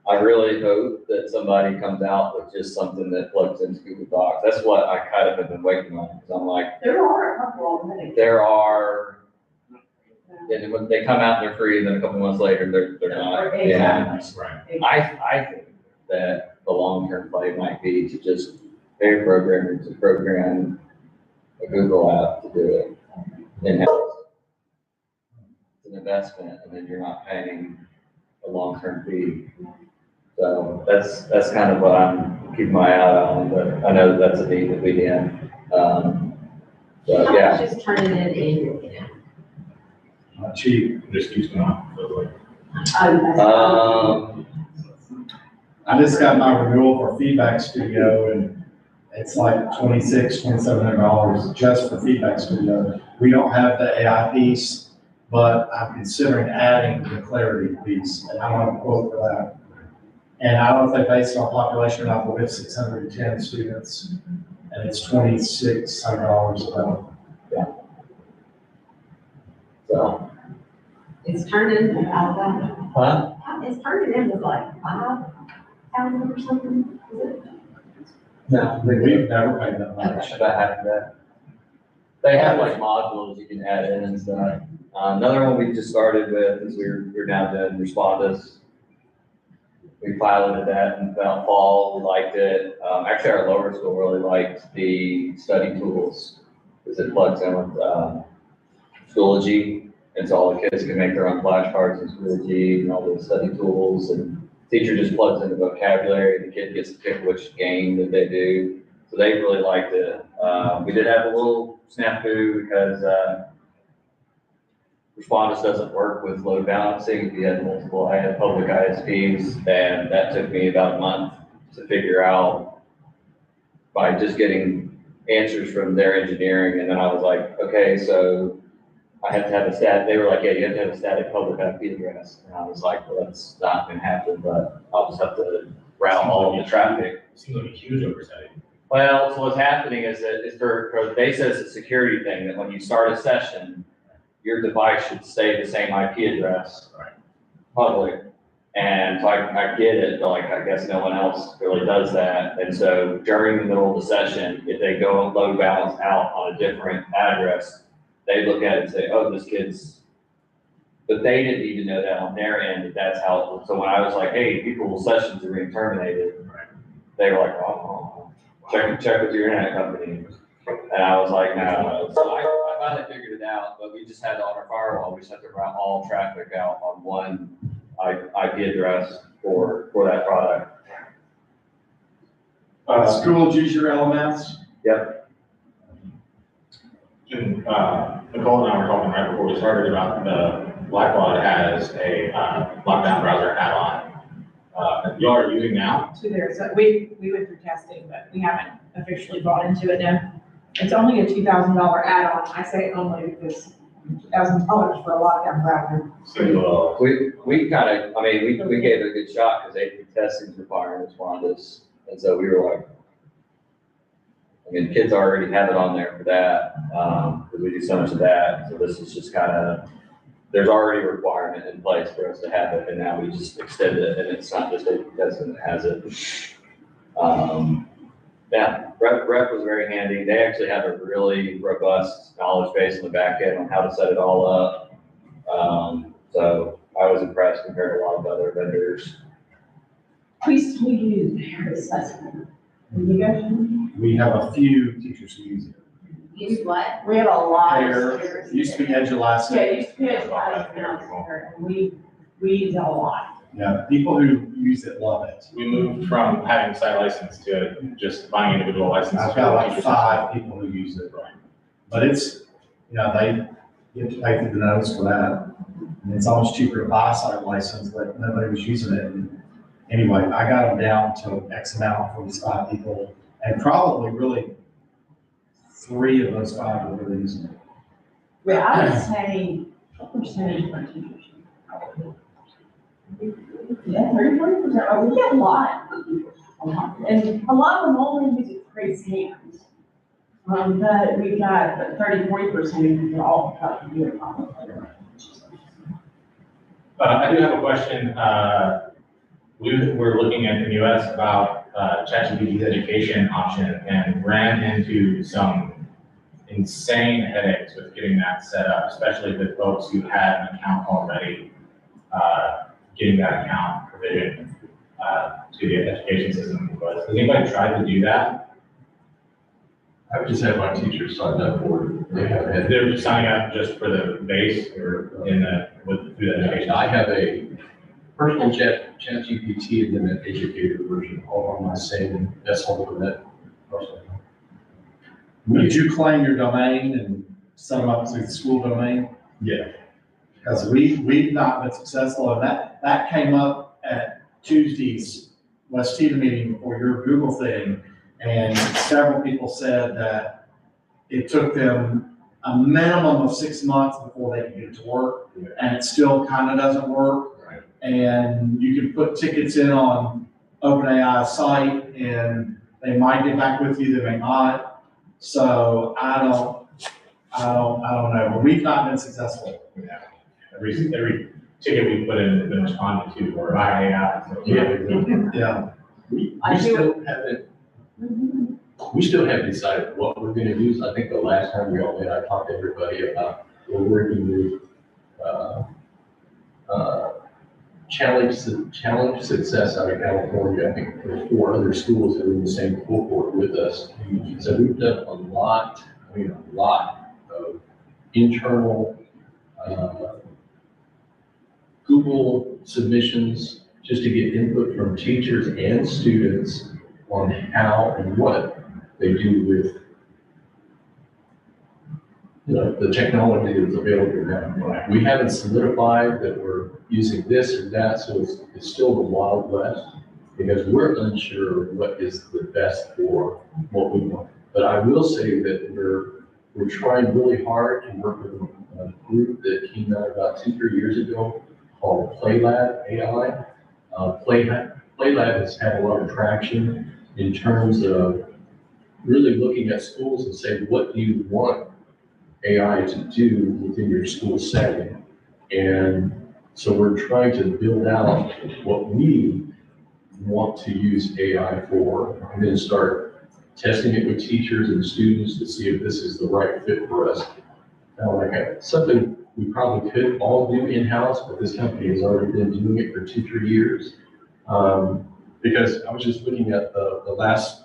I really hope that somebody comes out with just something that plugs into Google Docs. That's what I kind of have been waiting on, because I'm like, There are a couple already. there are, and when they come out and they're free, and then a couple months later, they're not. Exactly. And I think that the long-term play might be to just pay a programmer to program a Google app to do it in-house. It's an investment, and then you're not paying a long-term fee. So that's kind of what I'm keeping my eye on, but I know that's a need that we need. So yeah. Just turn it in annually. Not cheap, it just keeps going up. So I just got my renewal for Feedback Studio, and it's like $2,700 just for Feedback Studio. We don't have the AI piece, but I'm considering adding the Clarity piece, and I want to quote for that. And I don't know if they based it on population or not, but we have 610 students, and it's $2,600 about. Yeah. So. It's turned in about that. Huh? It's turned in with like 5,000 or something, is it? No. We've never paid that much. About half of that. They have like modules you can add in and stuff. Another one we just started with is we're now doing Respondus. We piloted that in about fall, we liked it. Actually, our lower school really liked the study tools because it plugs in with Schoology. And so all the kids can make their own flashcards in Schoology and all the study tools. And teacher just plugs in the vocabulary. The kid gets to pick which game that they do. So they really liked it. We did have a little snafu because Respondus doesn't work with load balancing. If you had multiple public ISPs, and that took me about a month to figure out by just getting answers from their engineering. And then I was like, okay, so I have to have a stat. They were like, yeah, you have to have a static public IP address. And I was like, well, that's not going to happen, but I'll just have to route all of the traffic. Seems like a huge oversight. Well, so what's happening is that it's for they say it's a security thing, that when you start a session, your device should stay the same IP address, public. And so I get it, but like, I guess no one else really does that. And so during the middle of the session, if they go and load balance out on a different address, they look at it and say, oh, this kid's, but they didn't even know that on their end, that that's how it was. So when I was like, hey, people's sessions are being terminated, they were like, oh, check with your internet company. And I was like, no. So I finally figured it out, but we just had on our firewall, we just had to route all traffic out on one IP address for that product. Schoology's your LMS? Yep. And Nicole and I were talking right before we started about the Blackbaud has a lockdown browser add-on. you are using now? To there, so we went through testing, but we haven't officially bought into it now. It's only a $2,000 add-on. I say only because $2,000 for a lockdown program. So, We kind of, I mean, we gave it a good shot because AP testing's requirements wanted us. And so we were like, I mean, kids already have it on there for that, because we do so much of that. So this is just kind of, there's already a requirement in place for us to have it, and now we just extend it, and it's not just AP testing that has it. Yeah, rep was very handy. They actually have a really robust knowledge base on the back end on how to set it all up. So I was impressed compared to a lot of other vendors. We still use their assessment. You guys? We have a few teachers who use it. Use what? We have a lot of. There used to be Edulastic. Yeah, it used to be Edulastic, now it's here, and we use it a lot. Yeah, people who use it love it. we moved from having site license to just buying individual licenses. I've got for like teachers. 5 people who use it. But it's, you have to pay through the nose for that. And it's almost cheaper to buy a site license, but nobody was using it. And anyway, I got them down to X amount for these 5 people. And probably really 3 of those 5 are really using it. Well, I would say, what percentage of our teachers? Yeah, 30-40%. Oh, we get a lot. And a lot of them only use it for exams. But we've got 30-40% who are all trying to do it. I do have a question. We're looking at in the US about ChatGPT's education option and ran into some insane headaches with getting that set up, especially with folks who had an account already, getting that account provisioned to the education system. Has anybody tried to do that? I've just had my teachers sign up for it. They haven't had. They're just signing up just for the base or through the education? I have a personal ChatGPT and then an educator version, all on my same, that's all for that. Did you claim your domain and set them up to the school domain? Yeah. Because we've not been successful, and that came up at Tuesday's West Tita meeting before your Google thing, and several people said that it took them a minimum of 6 months before they could get it to work, and it still kind of doesn't work. Right. And you can put tickets in on OpenAI's site, and they might get back with you, they may not. So I don't know, but we've not been successful. Yeah. Every ticket we put in has been responded to or by AI. So Yeah. We still haven't decided what we're gonna use. I think the last time we all met, I talked to everybody about, we're working with, Challenge Success out of California. I think there's 4 other schools that are in the same cohort with us. So we've done a lot of internal, Google submissions just to get input from teachers and students on how and what they do with, the technology that's available now. We haven't solidified that we're using this or that, so it's still the Wild West, because we're unsure what is the best for what we want. But I will say that we're trying really hard to work with a group that came out about 2-3 years ago called PlayLab AI. PlayLab has had a lot of traction in terms of really looking at schools and saying, what do you want AI to do within your school setting? And so we're trying to build out what we want to use AI for, and then start testing it with teachers and students to see if this is the right fit for us. Now, something we probably could all do in-house, but this company has already been doing it for 2-3 years. Because I was just looking at the last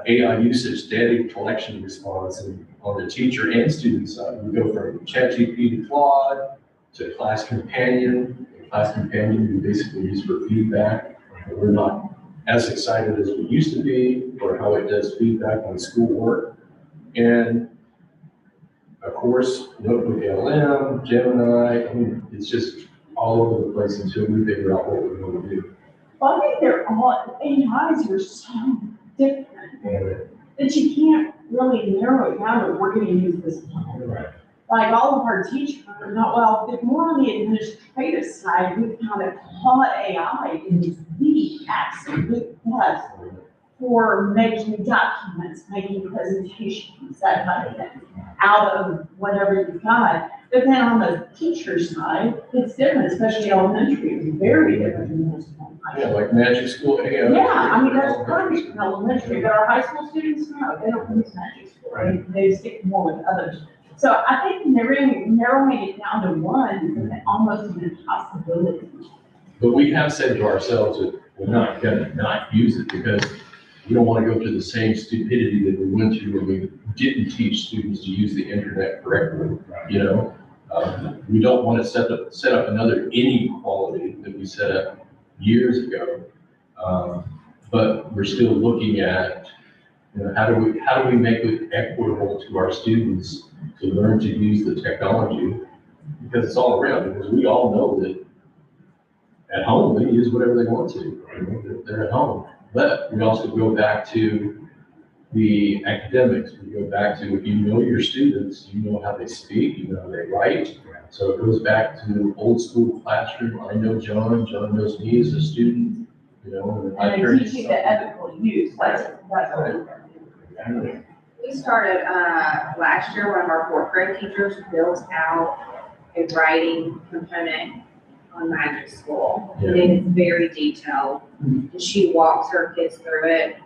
AI usage data collection response, and on the teacher and student side, we go from ChatGPT to Claude to Class Companion. Class Companion we basically use for feedback. We're not as excited as we used to be for how it does feedback on schoolwork. And of course, Notebook LM, Gemini, it's just all over the place until we figure out what we want to do. Well, I think they're all, AIs are so different that you can't really narrow it down to we're gonna use this one. Right. Like all of our teachers are not, well, but more on the administrative side, we found that Claude AI is the absolute best for making documents, making presentations, that kind of thing, out of whatever you've got. But then on the teacher side, it's different, especially elementary, it's very different than middle school. Yeah, like magic school. Yeah, I mean, that's perfect in elementary, but our high school students, no, they don't use magic school, right? They stick more with others. So I think narrowing it down to one is almost an impossibility. But we have said to ourselves that we're not gonna not use it because we don't want to go through the same stupidity that we went through when we didn't teach students to use the internet correctly, you know? We don't want to set up another inequality that we set up years ago. But we're still looking at, you know, how do we make it equitable to our students to learn to use the technology? Because it's all around, because we all know that at home, they use whatever they want to. You know, they're at home. But we also go back to the academics. We go back to, if you know your students, you know how they speak, you know how they write. So it goes back to old school classroom. I know John knows me as a student, you know. And then teaching the ethical use, that's We started, last year, one of our fourth grade teachers built out a writing component on Magic School. And it's very detailed. And she walks her kids through it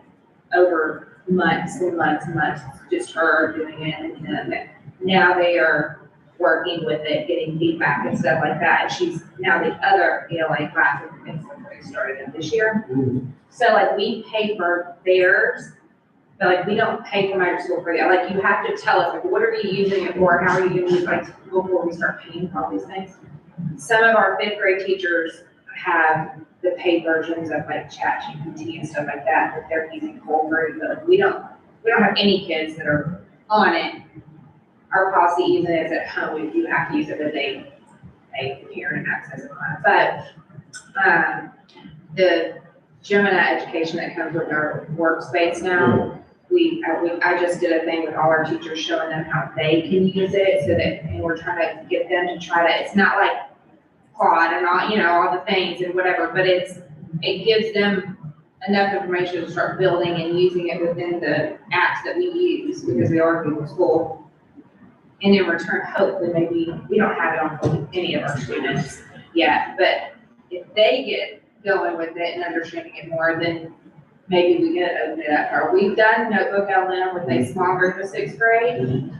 over months and months and months, just her doing it. And now they are working with it, getting feedback and stuff like that. And she's, now the other ELA classes and stuff they started it this year. So like we pay for theirs, but like we don't pay for Magic School for that. Like you have to tell us, like, what are you using it for? How are you gonna use it, like, before we start paying for all these things? Some of our fifth grade teachers have the paid versions of like ChatGPT and stuff like that they're using full free, but we don't have any kids that are on it. Our policy even is at home, if you have to use it, but they parent access it on it. But, the Gemini education that comes with our workspace now, I just did a thing with all our teachers showing them how they can use it so that, and we're trying to get them to try to, it's not like Claude and all, you know, all the things and whatever, but it gives them enough information to start building and using it within the apps that we use because we are Google School. And in return, hopefully maybe, we don't have it on any of our students yet, but if they get going with it and understanding it more, then maybe we can open it up. Or we've done Notebook LM with a small group of sixth grade.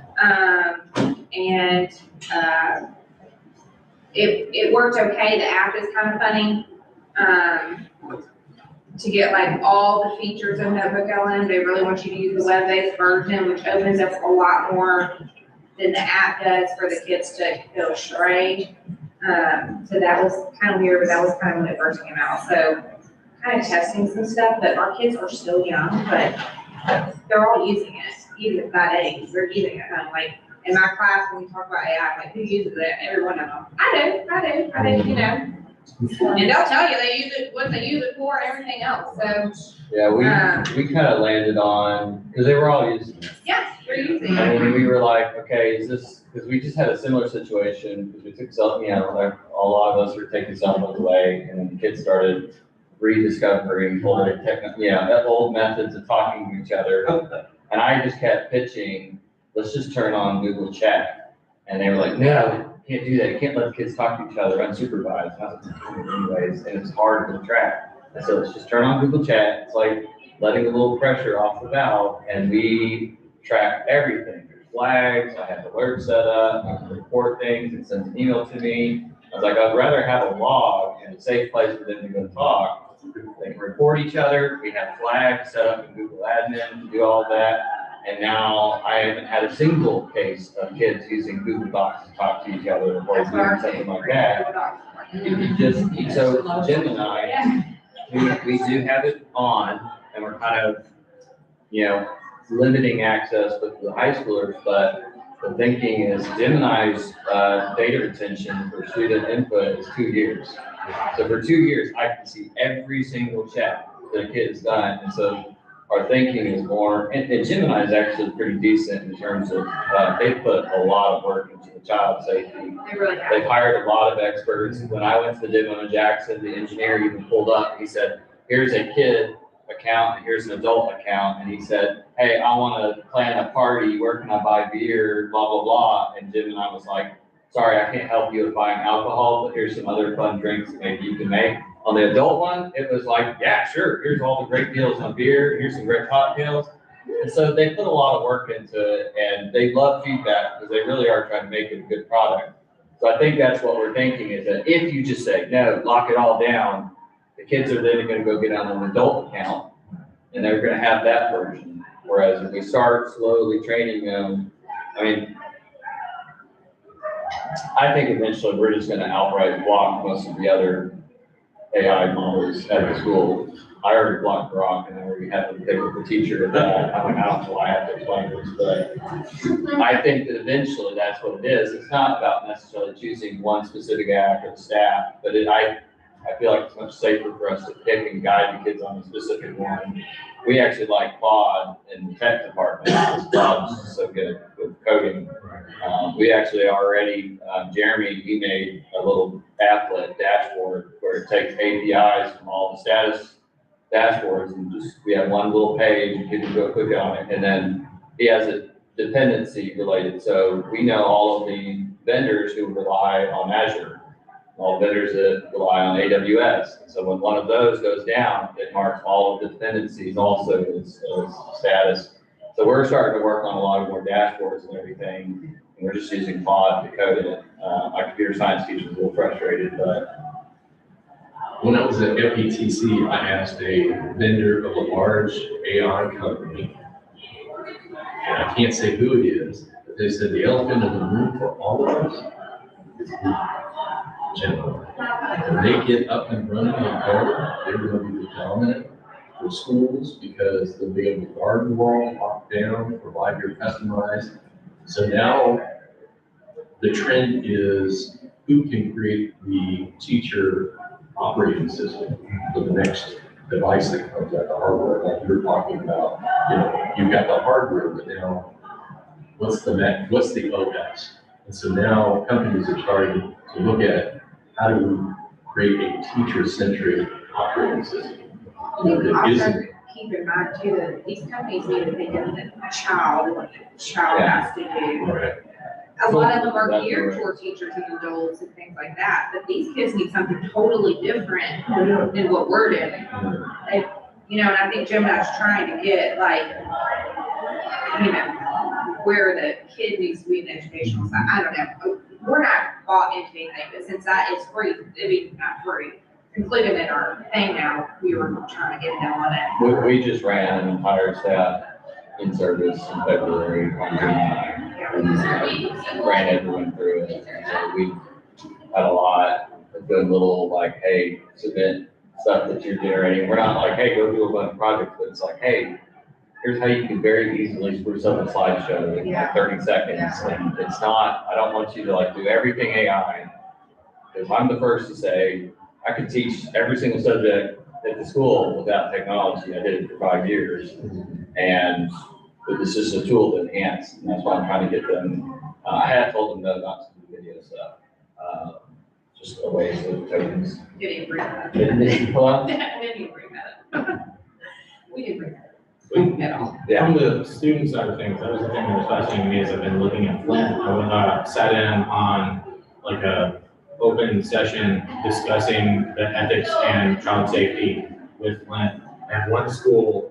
It worked okay. The app is kind of funny. To get like all the features of Notebook LM, they really want you to use the web-based version, which opens up a lot more than the app does for the kids to go astray. So that was kind of weird, but that was kind of when it first came out. So kind of testing some stuff, but our kids are still young, but they're all using it, even at that age, they're using it. Like in my class, when we talk about AI, like who uses it? Every one of them. I do, you know. And they'll tell you they use it, what they use it for, and everything else, so. Yeah, we kind of landed on, because they were all using it. Yeah, they're using it. And we were like, okay, is this, because we just had a similar situation, because we took cell, you know, like a lot of us were taking cell phones away, and then the kids started rediscovering old methods of talking to each other. And I just kept pitching, let's just turn on Google Chat. And they were like, no, you can't do that. You can't let the kids talk to each other unsupervised. Anyways, and it's hard to track. And so let's just turn on Google Chat. It's like letting a little pressure off the valve, and we track everything. There's flags, I have alerts set up, I can report things, it sends an email to me. I was like, I'd rather have a log and a safe place for them to go talk. They can report each other. We have flags set up in Google Admin to do all of that. And now I haven't had a single case of kids using Google Docs to talk to each other or doing something like that. So Gemini, we do have it on, and we're kind of, you know, limiting access with the high schoolers, but the thinking is Gemini's data retention for student input is 2 years. So for 2 years, I can see every single check that a kid's done, and so our thinking is more, and Gemini is actually pretty decent in terms of, they put a lot of work into the child safety. They really have. They've hired a lot of experts. When I went to the demo in Jackson, the engineer even pulled up, he said, here's a kid account, and here's an adult account, and he said, hey, I wanna plan a party, where can I buy beer, blah, blah, blah, and Jim and I was like, sorry, I can't help you with buying alcohol, but here's some other fun drinks that maybe you can make. On the adult one, it was like, yeah, sure, here's all the great deals on beer, here's some great cocktails. And so they put a lot of work into it, and they love feedback because they really are trying to make it a good product. So I think that's what we're thinking, is that if you just say, no, lock it all down, the kids are then gonna go get on an adult account, and they're gonna have that version. Whereas if we start slowly training them, I mean, I think eventually we're just gonna outright block most of the other AI models at the school. I already blocked Grok, and I already had to pick with the teacher of that. I mean, I don't know why I have to explain this, but I think that eventually that's what it is. It's not about necessarily choosing one specific app or the staff, but I feel like it's much safer for us to pick and guide the kids on a specific one. We actually like Claude in the tech department, because Claude's so good with coding. We actually already, Jeremy, he made a little applet dashboard where it takes APIs from all the status dashboards, and just, we have one little page, and you can go click on it, and then he has it dependency related. So we know all of the vendors who rely on Azure, all vendors that rely on AWS. So when one of those goes down, it marks all of the dependencies also as status. So we're starting to work on a lot of more dashboards and everything, and we're just using Claude to code it. My computer science teacher was a little frustrated, but. When I was at FETC, I asked a vendor of a large AI company, and I can't say who it is, but they said the elephant in the room for all of us is Gemini. When they get up and running and go, they're going to be the dominant for schools, because they'll be able to garden wall, lock down, provide your customized. So now the trend is who can create the teacher operating system for the next device that comes out, the hardware, like you were talking about. You know, you've got the hardware, but now what's the OS? And so now companies are starting to look at how do we create a teacher-centric operating system. Also keep in mind too, that these companies need to think of the child, what the child has to do. Right. A lot of them are geared toward teachers and adults and things like that, but these kids need something totally different than what we're doing. They, you know, and I think Gemini's trying to get like, you know, where the kid needs to be in the educational side. I don't know. We're not bought into anything, but since that is free, I mean, not free, included in our thing now, we were trying to get them on it. We just ran an entire staff in service in February on Gemini, and ran everyone through it. And so we had a lot of good little, like, hey, submit stuff that you're generating. We're not like, hey, go do a bunch of projects, but it's like, hey, here's how you can very easily spruce up a slideshow in like 30 seconds. And it's not, I don't want you to like do everything AI, because I'm the first to say, I could teach every single subject at the school without technology. I did it for 5 years. And this is a tool to enhance, and that's why I'm trying to get them. I had told them no, not to do video stuff, just a waste of tokens. Didn't bring that up. Didn't Didn't bring that up. We didn't bring that up at all. Yeah. From the student side of things, that was the thing that was fascinating to me as I've been looking at Flint. I sat in on like a open session discussing the ethics and child safety with Flint. And one school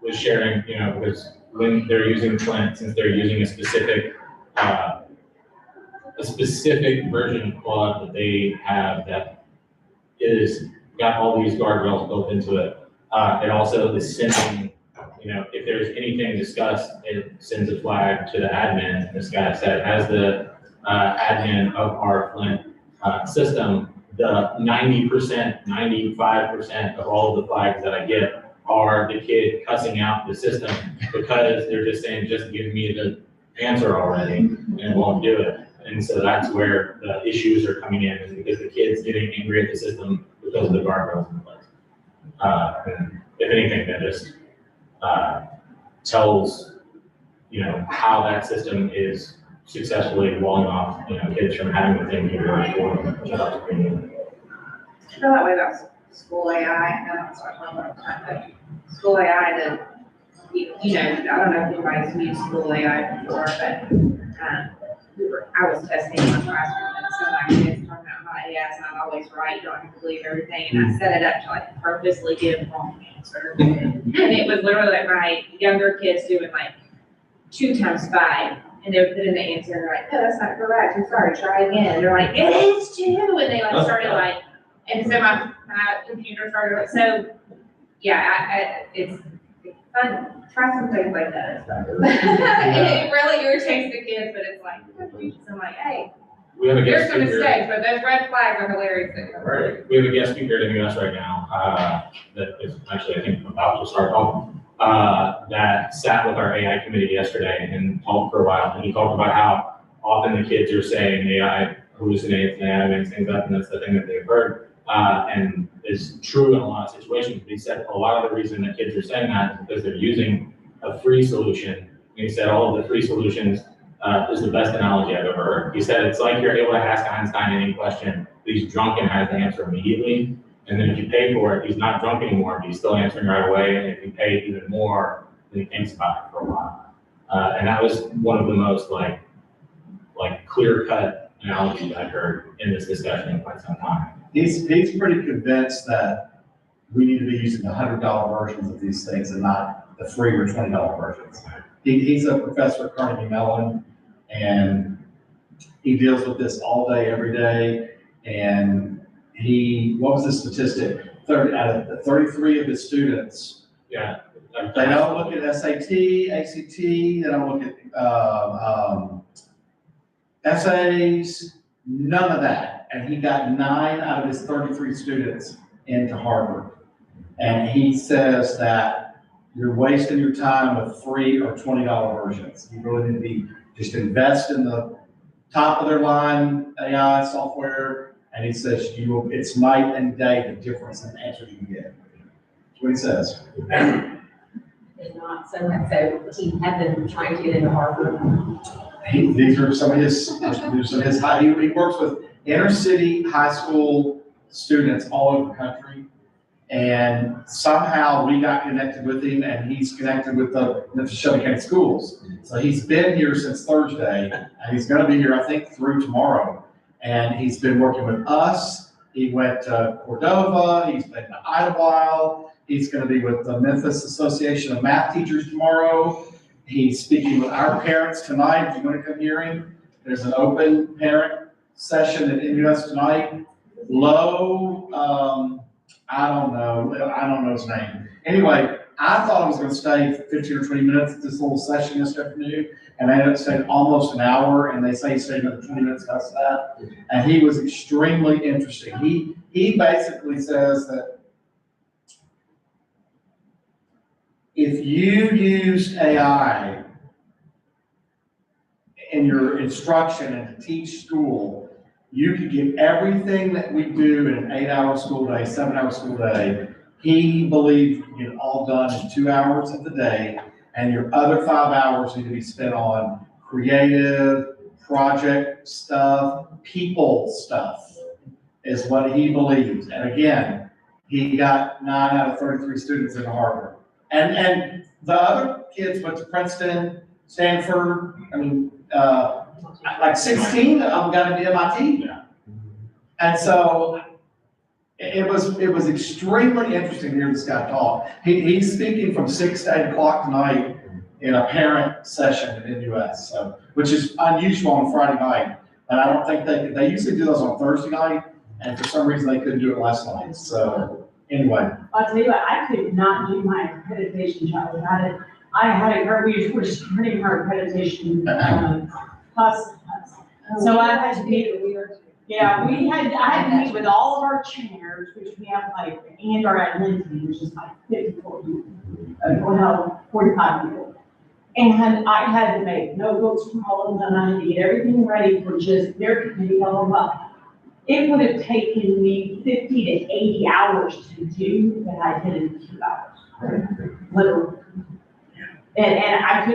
was sharing, you know, because when they're using Flint, since they're using a specific version of Claude that they have that is got all these guardrails built into it. It also is sending, you know, if there's anything discussed, it sends a flag to the admin. This guy said, as the admin of our Flint system, the 90%, 95% of all of the flags that I get are the kid cussing out the system because they're just saying, just give me the answer already, and it won't do it. And so that's where the issues are coming in, is because the kids getting angry at the system because of the guardrails in place. And if anything, that just tells, how that system is successfully walling off, kids from having the thing here for them. I feel that way about school AI, and I don't start talking about that, but school AI, I don't know if anybody's used school AI before, but, I was testing in my classroom, and some of my kids talking about my AS, and I'm always right, you don't have to believe everything, and I set it up to like purposely give wrong answer. And it was literally like my younger kids doing like 2 times 5, and they would put in the answer, and they're like, no, that's not correct, I'm sorry, try again. And they're like, it is 2, and they like started like, and so my computer started like, so, yeah, it's fun. Try some things like that. It really irritates the kids, but it's like, I'm like, hey, We have a here's guest some speaker. mistakes, but those red flags are hilarious. Right. We have a guest speaker in us right now, that is actually, I think, about to start talking, that sat with our AI committee yesterday and talked for a while, and he talked about how often the kids are saying AI hallucinates and AI makes things up, and that's the thing that they've heard, and is true in a lot of situations. But he said a lot of the reason that kids are saying that is because they're using a free solution. And he said all of the free solutions is the best analogy I've ever heard. He said it's like you're able to ask Einstein any question, but he's drunk and has the answer immediately. And then if you pay for it, he's not drunk anymore, but he's still answering right away. And if you pay even more, then he thinks about it for a while. And that was one of the most like clear-cut analogies I've heard in this discussion in quite some time. He's pretty convinced that we need to be using the $100 versions of these things and not the free or $20 versions. He's a professor at Carnegie Mellon, and he deals with this all day, every day. And what was the statistic? 30 out of the 33 of his students. Yeah. They don't look at SAT, ACT, they don't look at essays, none of that. And he got 9 out of his 33 students into Harvard. And he says that you're wasting your time with free or $20 versions. You really need to be, just invest in the top of their line AI software. And he says it's night and day, the difference in answers you get. That's what he says. Did not, so he had been trying to get into Harvard. These are some of his he works with inner city high school students all over the country. And somehow we got connected with him, and he's connected with the Shelby County schools. So he's been here since Thursday, and he's gonna be here, I think, through tomorrow. And he's been working with us. He went to Cordova, he's been to Idlewild. He's gonna be with the Memphis Association of Math Teachers tomorrow. He's speaking with our parents tonight. If you want to come hear him, there's an open parent session at NUS tonight. I don't know his name. Anyway, I thought I was going to stay 15 or 20 minutes at this little session this afternoon, and I ended up staying almost an hour, and they say he stayed another 20 minutes past that. And he was extremely interesting. He basically says that if you use AI in your instruction and to teach school, you can get everything that we do in an 8-hour school day, 7-hour school day. He believes you can get it all done in 2 hours of the day, and your other 5 hours need to be spent on creative, project stuff, people stuff, is what he believes. And again, he got 9 out of 33 students in Harvard. And the other kids went to Princeton, Stanford, like 16 of them got into MIT. Yeah. And so it was extremely interesting to hear this guy talk. He's speaking from 6 to 8 o'clock tonight in a parent session at NUS, which is unusual on Friday night. And I don't think they usually do those on Thursday night, and for some reason they couldn't do it last night. So anyway. I'll tell you what, I could not do my accreditation job without it. I had it, we were starting our accreditation plus. So I had to meet, I had to meet with all of our chairs, which we have like, and our identity, which is like 54 people, 45 people. And I had to make notebooks from all of them, I had to get everything ready for just their committee, blah, blah, blah. It would have taken me 50 to 80 hours to do what I did in 2 hours, literally. And I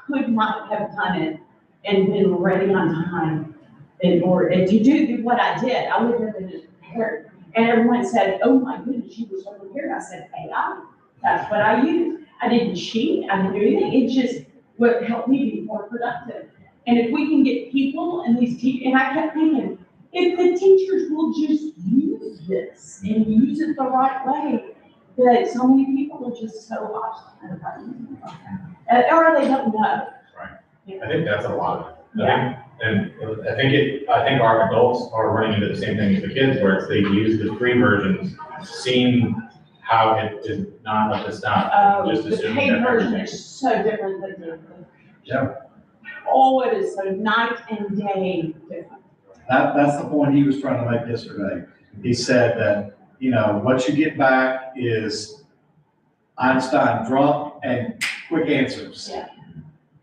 could not have done it and been ready on time in order, and to do what I did, I would have been just prepared. And everyone said, oh my goodness, you were so prepared. I said, AI, that's what I use. I didn't cheat, I didn't do anything, it just would help me be more productive. And if we can get people and these teachers, and I kept thinking, if the teachers will just use this and use it the right way, that so many people are just so obstinate about using it. Or they don't know. I think that's a lot of it. Yeah. I think our adults are running into the same thing as the kids, where it's they use the free versions, seeing how it is not like it's not, just The assuming paid that version everything. is so different than the. Yeah. Oh, it is so night and day different. That's the point he was trying to make yesterday. He said that, what you get back is Einstein drunk and quick answers. Yeah.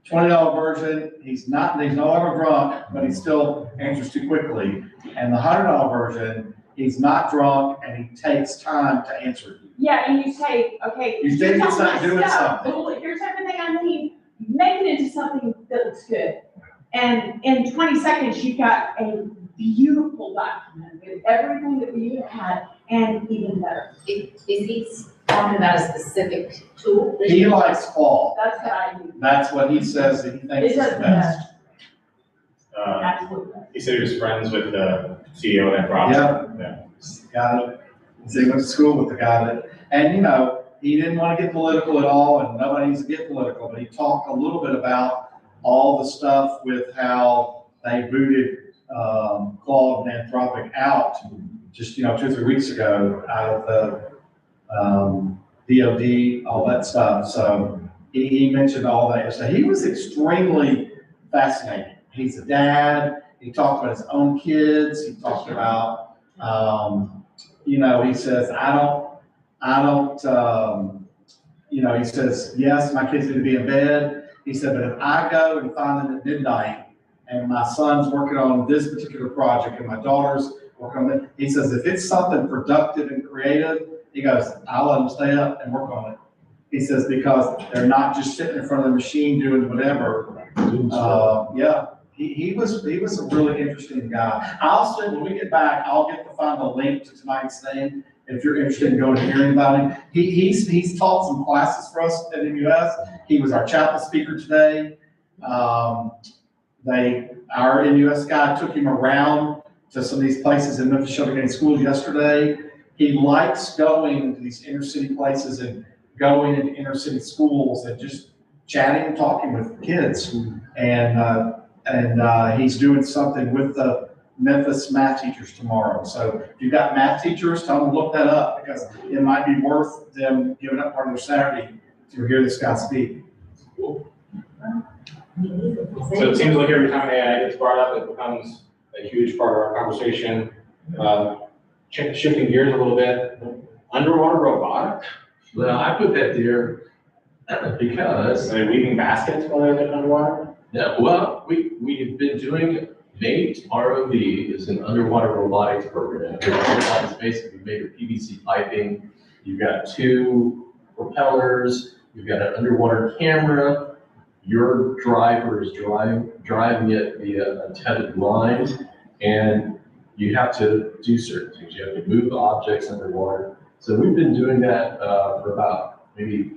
$20 version, he's no longer drunk, but he still answers too quickly. And the $100 version, he's not drunk and he takes time to answer you. Yeah, and you say, okay. You think here's it's all not my doing stuff. something. Well, here's everything I need, make it into something that looks good. And in 20 seconds, you've got a beautiful document with everything that we had and even better. Is he talking about a specific tool? He likes Claude. That's what I use. That's what he says that he thinks It is does the the best. best, absolutely. He said he was friends with the CEO of that project. Yeah. Got it. So he went to school with the guy that, and he didn't want to get political at all, and nobody needs to get political, but he talked a little bit about all the stuff with how they booted Claude and Anthropic out just, 2 or 3 weeks ago out of the DOD, all that stuff. So he mentioned all that. So he was extremely fascinating. He's a dad. He talked about his own kids. He talked about, he says, he says, yes, my kids need to be in bed. He said, but if I go and find them at midnight and my son's working on this particular project and my daughter's working on it, he says, if it's something productive and creative, he goes, I'll let them stay up and work on it. He says, because they're not just sitting in front of the machine doing whatever. He was a really interesting guy. When we get back, I'll get to find the link to tonight's thing. If you're interested in going to hearing about him, he's taught some classes for us at MUS. He was our chapel speaker today. Our MUS guy took him around to some of these places in Memphis Shelby County Schools yesterday. He likes going to these inner city places and going into inner city schools and just chatting and talking with kids. And he's doing something with the Memphis math teachers tomorrow. So if you've got math teachers, tell them to look that up because it might be worth them giving up part of their Saturday to hear this guy speak. Cool. So it seems like every time AI gets brought up, it becomes a huge part of our conversation. Shifting gears a little bit, underwater robotics. Well, I put that there because. Weaving baskets while they're living underwater? Yeah, well, we've been doing MAIS ROV is an underwater robotics program. The robot is basically made of PVC piping. You've got 2 propellers, you've got an underwater camera, your driver is driving it via a tethered line, and you have to do certain things. You have to move objects underwater. So we've been doing that for about maybe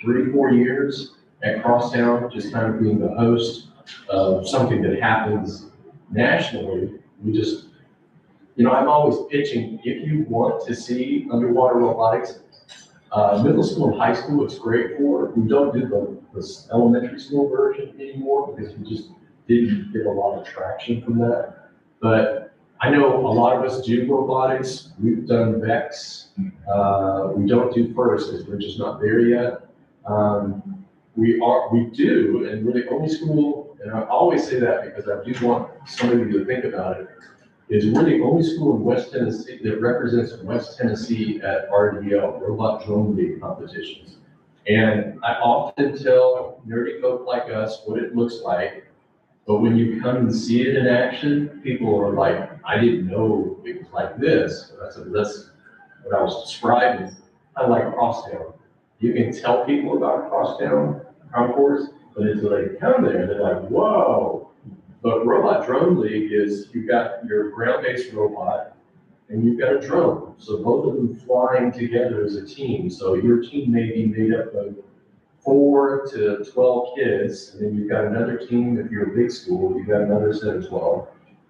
3 or 4 years at Crosstown, just kind of being the host of something that happens nationally. We just, I'm always pitching, if you want to see underwater robotics, middle school and high school, it's great for. We don't do the elementary school version anymore because we just didn't get a lot of traction from that. But I know a lot of us do robotics. We've done VEX. We don't do FIRST because we're just not there yet. We do, and we're the only school, and I always say that because I do want somebody to think about it, is we're the only school in West Tennessee that represents West Tennessee at RDL, Robot Drone League competitions. And I often tell nerdy folk like us what it looks like, but when you come and see it in action, people are like, I didn't know it was like this. That's what I was describing. I like Crosstown. You can tell people about Crosstown concourse, but until they come there, they're like, whoa. But Robot Drone League is, you've got your ground-based robot and you've got a drone. So both of them flying together as a team. So your team may be made up of 4 to 12 kids, and then you've got another team, if you're a big school, you've got another set of 12.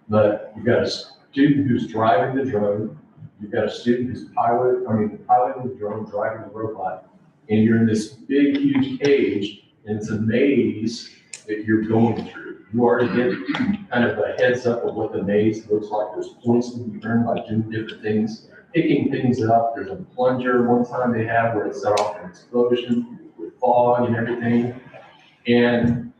But you've got a student who's driving the drone, you've got a student who's piloting the drone, driving the robot, and you're in this big, huge cage, and it's a maze that you're going through. You already get kind of a heads up of what the maze looks like. There's points that you earn by doing different things, picking things up. There's a plunger one time they have where it set off an explosion with fog and everything. And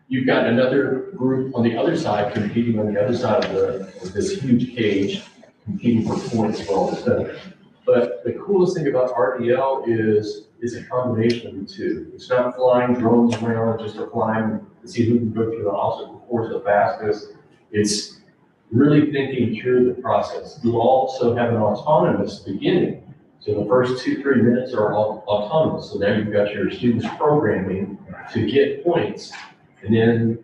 you've got another group on the other side competing on the other side of this huge cage, competing for points for all the stuff. But the coolest thing about RDL is a combination of the two. It's not flying drones around just for flying to see who can go through the obstacle course the fastest. It's really thinking through the process. You also have an autonomous beginning. So the first 2-3 minutes are all autonomous. So now you've got your students programming to get points, and then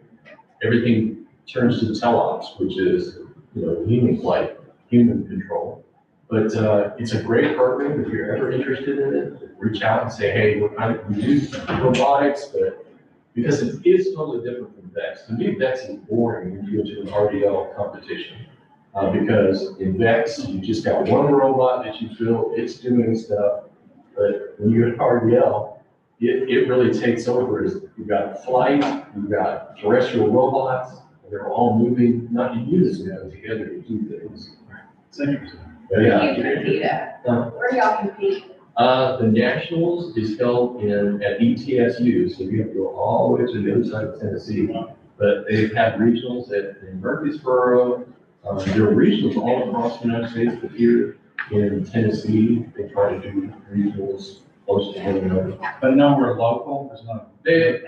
everything turns to teleops, which is, human flight, human control. But it's a great program. If you're ever interested in it, reach out and say, hey, we do robotics, but because it is totally different from VEX. To me, VEX is boring when you go to an RDL competition. Because in VEX, you just got one robot that you built, it's doing stuff. But when you're at RDL, it really takes over. You've got flight, you've got terrestrial robots, and they're all moving, not in unison, but together to do things. Where do you compete at? Where do y'all compete? The Nationals is held at ETSU, so you have to go all the way to the other side of Tennessee. But they've had regionals in Murfreesboro. There are regionals all across the United States, but here in Tennessee, they try to do regionals close to one another. But no, we're local, there's no. They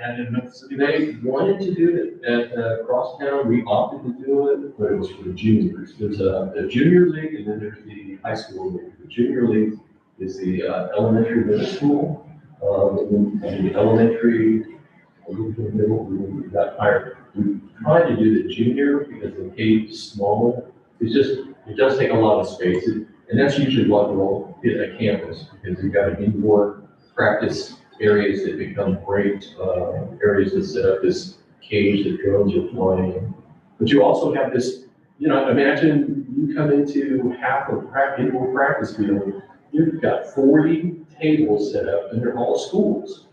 wanted to do it at Crosstown, we opted to do it, but it was for the juniors. There's a junior league, and then there's the high school league. The junior league is the elementary middle school, and the elementary, middle, we got higher. We tried to do the junior because the cage is smaller. It does take a lot of space, and that's usually what we'll hit a campus, because you've got an indoor practice areas that become great areas that set up this cage that drones are flying in. But you also have this, imagine you come into half of indoor practice field, you've got 40 tables set up, and they're all schools.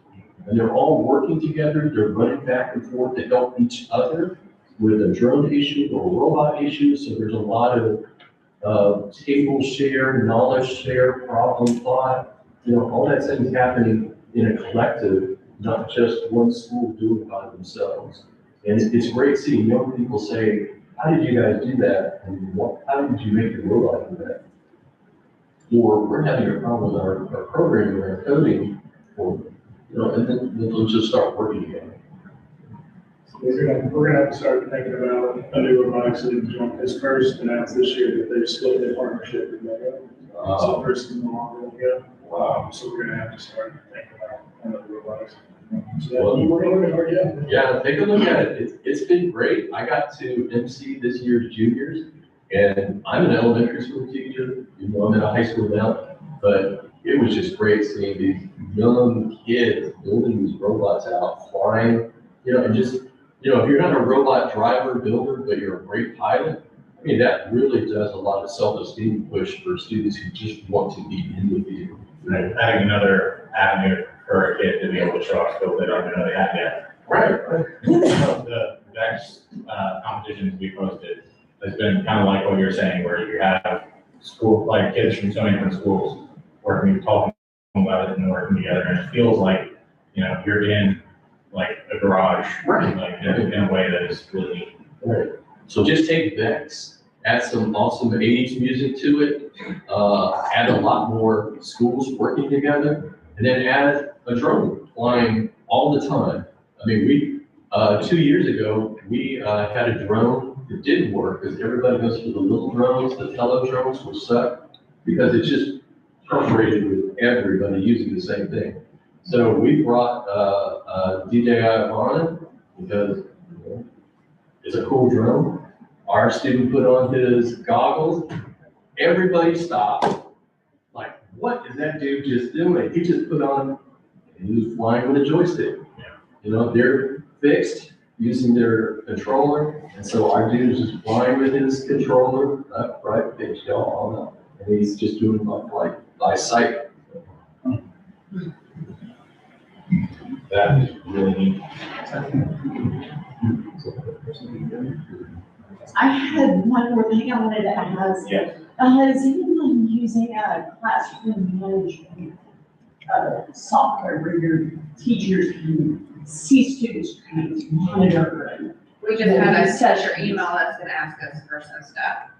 And they're all working together, they're running back and forth to help each other with a drone issue or a robot issue. So there's a lot of table share, knowledge share, problem thought, all that stuff is happening in a collective, not just one school doing it by themselves. And it's great seeing young people say, how did you guys do that? And how did you make the robot do that? Or we're having a problem with our programming or our coding, and then they'll just start working together. We're gonna have to start thinking about a new robotics league joint. It's first announced this year that they've split their partnership with Mega. So first is no longer with Mega. Wow. So we're gonna have to start thinking about another robotics. So we're looking hard, yeah. Yeah, take a look at it. It's been great. I got to MC this year's juniors, and I'm an elementary school teacher, I'm in a high school now, but it was just great seeing these young kids building these robots out, flying, and just, if you're not a robot driver, builder, but you're a great pilot, that really does a lot of self-esteem push for students who just want to be in the field. Having another avenue for a kid to be able to show off skills they don't even know they have yet. Right. The next competitions we posted has been kind of like what you're saying, where you have kids from so many different schools working, talking about it and working together, and it feels like, you're in a garage, right, in a way that is really neat. Right. So just take VEX, add some awesome 80s music to it, add a lot more schools working together, and then add a drone flying all the time. I mean, 2 years ago, we had a drone that didn't work because everybody goes for the little drones, the tele drones, which suck because it's just perforated with everybody using the same thing. So we brought DJI on it because it's a cool drone. Our student put on his goggles. Everybody stopped. Like, what is that dude just doing? He just put on, and he was flying with a joystick. You know, they're fixed using their controller. And so our dude is just flying with his controller, left, right, fixed, all that. And he's just doing like by sight. That is really neat. I had one more thing I wanted to ask. Yeah. Is anyone using a classroom management software where your teachers can see students trying to monitor and? We just had a teacher email us and ask us for some stuff.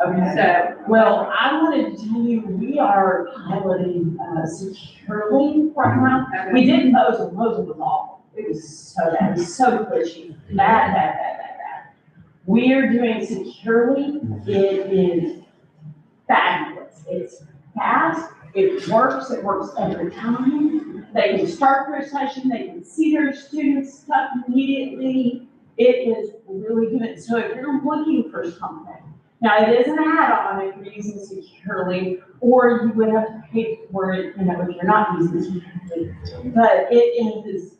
Okay. So, Well, I wanted to tell you, we are piloting Securely right now. We did Mosul. Mosul was awful. It was so bad. It was so pushy. Bad. We are doing Securely. It is fabulous. It's fast. It works every time. They can start their session. They can see their students stuff immediately. It is really good. So if you're looking for something, now it is an add-on if you're using Securely, or you would have to pay for it, you know, if you're not using Securely. But it is,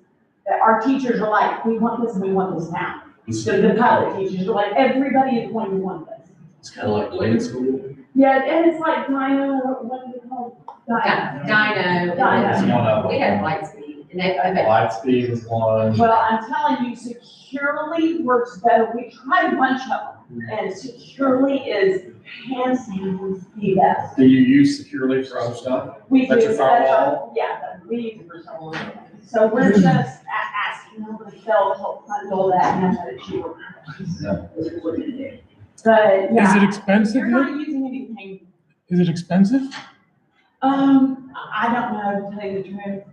our teachers are like, we want this and we want this now. So the pilot teachers are like, everybody is going to want this. It's kind of like Lane School. Yeah, and it's like Dino, what do you call it? Dino. It's one of them. We had Lightspeed, and they, Lightspeed is one. Well, I'm telling you, Securely works better. We tried a bunch of them, and Securely is hands down the best. Do you use Securely for other stuff? We That's do, your firewall? yeah, but we use it for so long. So we're just asking them if they'll help fund all that and have it cheaper. Yeah. Is what we're gonna do. But, yeah. Is it expensive? You're not using anything. Is it expensive? I don't know, to tell you the truth.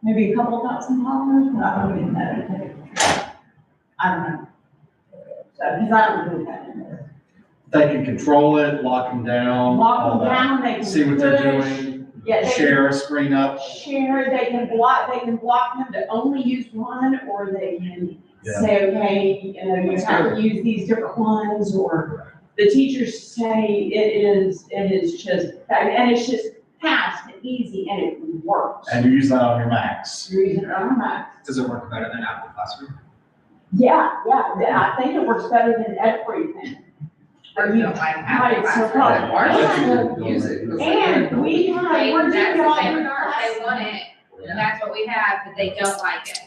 Maybe a couple $1,000, but I don't even know. I don't know. So, because I don't do that. They can control it, lock them down. Lock all them that. down, they can See what they're push. doing, Yeah, they share a screen up. can share, they can block them to only use one, or they can Yeah. say, okay, you know, you have to use these different ones, or the teachers say it is just, and it's just fast and easy, and it works. And you use that on your Macs. You're using it on a Mac. Does it work better than Apple Classroom? Yeah, I think it works better than everything. I don't like Apple Right, so Classroom. probably. Use it. And we have, we're That's doing the all. same with ours. They want it, and that's what we have, but they don't like it.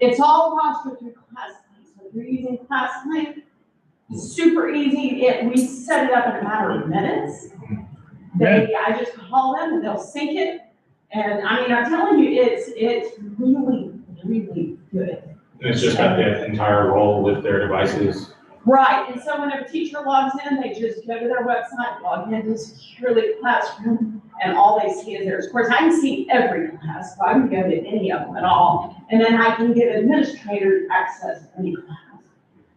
It's all rostered through ClassLink, so if you're using ClassLink, super easy, we set it up in a matter of minutes. I just call them and they'll sync it, and I mean, I'm telling you, it's really, really good. And it's just got the entire role with their devices. Right, and so when a teacher logs in, they just go to their website, log into Securely Classroom, and all they see is theirs. Of course, I can see every class, so I can go to any of them at all, and then I can give administrators access to any class.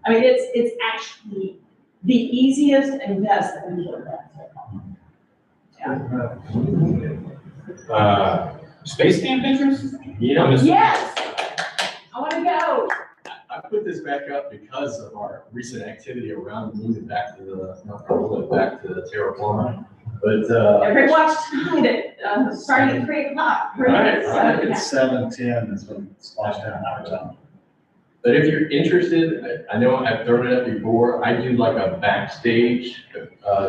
I mean, it's actually the easiest and best that we've ever done. Space camp interest? Yeah. Yes, I wanna go. I put this back up because of our recent activity around moving back to back to Terra Firma. But, Everybody watch tonight at, starting at 3:00. Right. It's 7:10 is when Splash Down our time. but if you're interested, I know I've thrown it up before, I do like a backstage,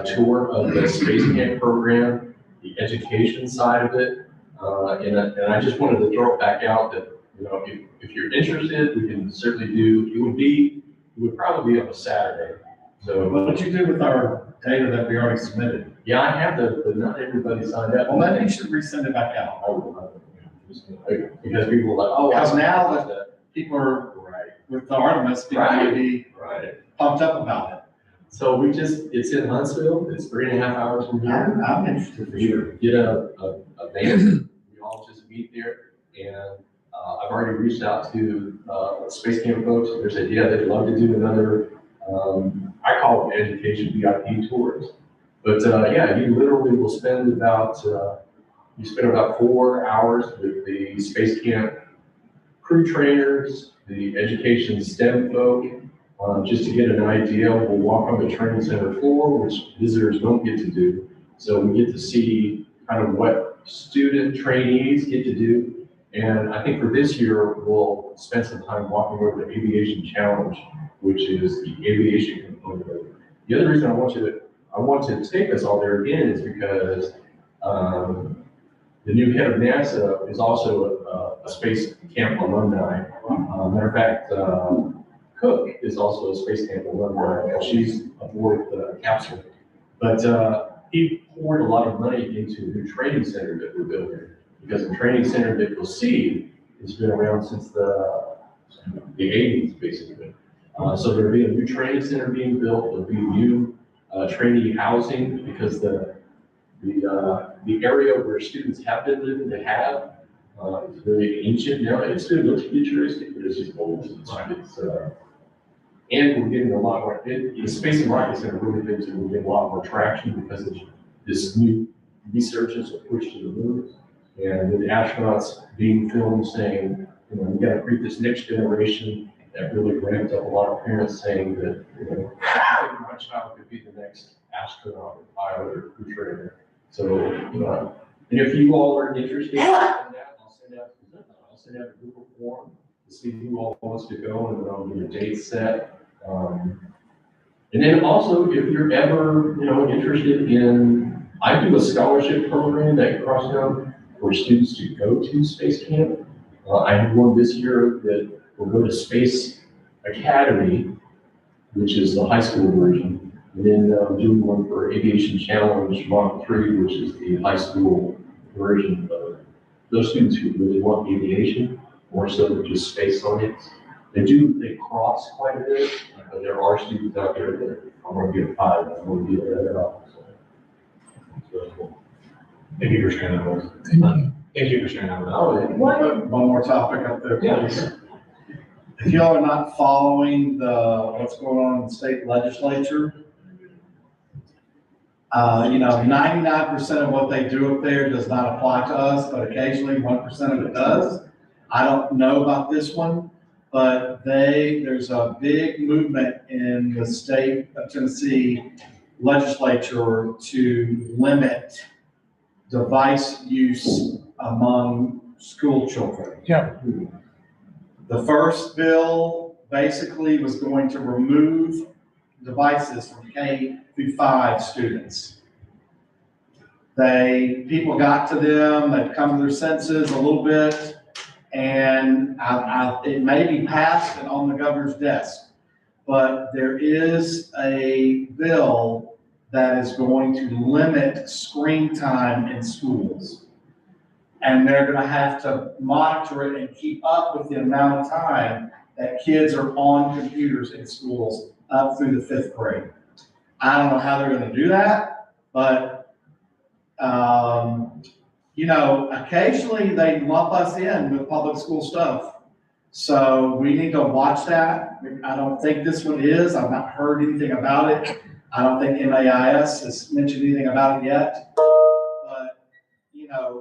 tour of the Space Camp program, the education side of it. And I just wanted to throw it back out that, you know, if you're interested, we can certainly do, it would probably be on a Saturday. So, What did you do with our data that we already submitted? yeah, I have but not everybody signed up. Well, maybe you should resend it back out. Because people are like, oh. Because now that. that people are, Right, with the Artemis, people may be right. pumped up about it. So it's in Huntsville, it's 3.5 hours from here. I'm interested for sure. Get a van, we all just meet there. And I've already reached out to Space Camp folks. They said, yeah, they'd love to do another, I call them education VIP tours. But yeah, you literally will spend about, 4 hours with the Space Camp crew trainers, the education STEM folk, just to get an idea. We'll walk on the training center floor, which visitors don't get to do. So we get to see kind of what student trainees get to do. And I think for this year, we'll spend some time walking over the Aviation Challenge, which is the aviation component of it. The other reason I want to take us all there again is because the new head of NASA is also a Space Camp alumni. Matter of fact, Cook is also a Space Camp alumni, and she's aboard the capsule. But he poured a lot of money into the new training center that we're building, because the training center that you'll see has been around since the 80s, basically. So there'll be a new training center being built. There'll be new trainee housing, because the area where students have been living, it's very ancient now. It still looks futuristic, but it's just old. And we're getting a lot more, the Space and Rocket Center really thinks that we're getting a lot more traction because of this new researchers are pushed to the moon. And with the astronauts being filmed saying, we got to create this next generation, that really ramped up a lot of parents saying that, I think my child could be the next astronaut or pilot or crew trainer. So, and if you all are interested in that, I'll send out a Google form to see who all wants to go, and then I'll get a date set. And then also, if you're ever, interested in, I do a scholarship program at Crosstown for students to go to Space Camp. I have one this year that will go to Space Academy, which is the high school version. And then I'm doing one for Aviation Challenge Mach 3, which is the high school version of those students who really want aviation, more so than just space science. They cross quite a bit, but there are students out there that I want to be a pilot, I want to be a better officer. Thank you for sharing that with us. Thank you for sharing that with us. One more topic up there, please. If y'all are not following what's going on in the state legislature, 99% of what they do up there does not apply to us, but occasionally 1% of it does. I don't know about this one, but there's a big movement in the state of Tennessee legislature to limit device use among school children. Yeah. The first bill basically was going to remove devices from K through 5 students. People got to them, they've come to their senses a little bit, and it may be passed and on the governor's desk, but there is a bill that is going to limit screen time in schools. And they're gonna have to monitor it and keep up with the amount of time that kids are on computers in schools up through the 5th grade. I don't know how they're gonna do that, but, occasionally they lump us in with public school stuff. So we need to watch that. I don't think this one is. I've not heard anything about it. I don't think MAIS has mentioned anything about it yet. But,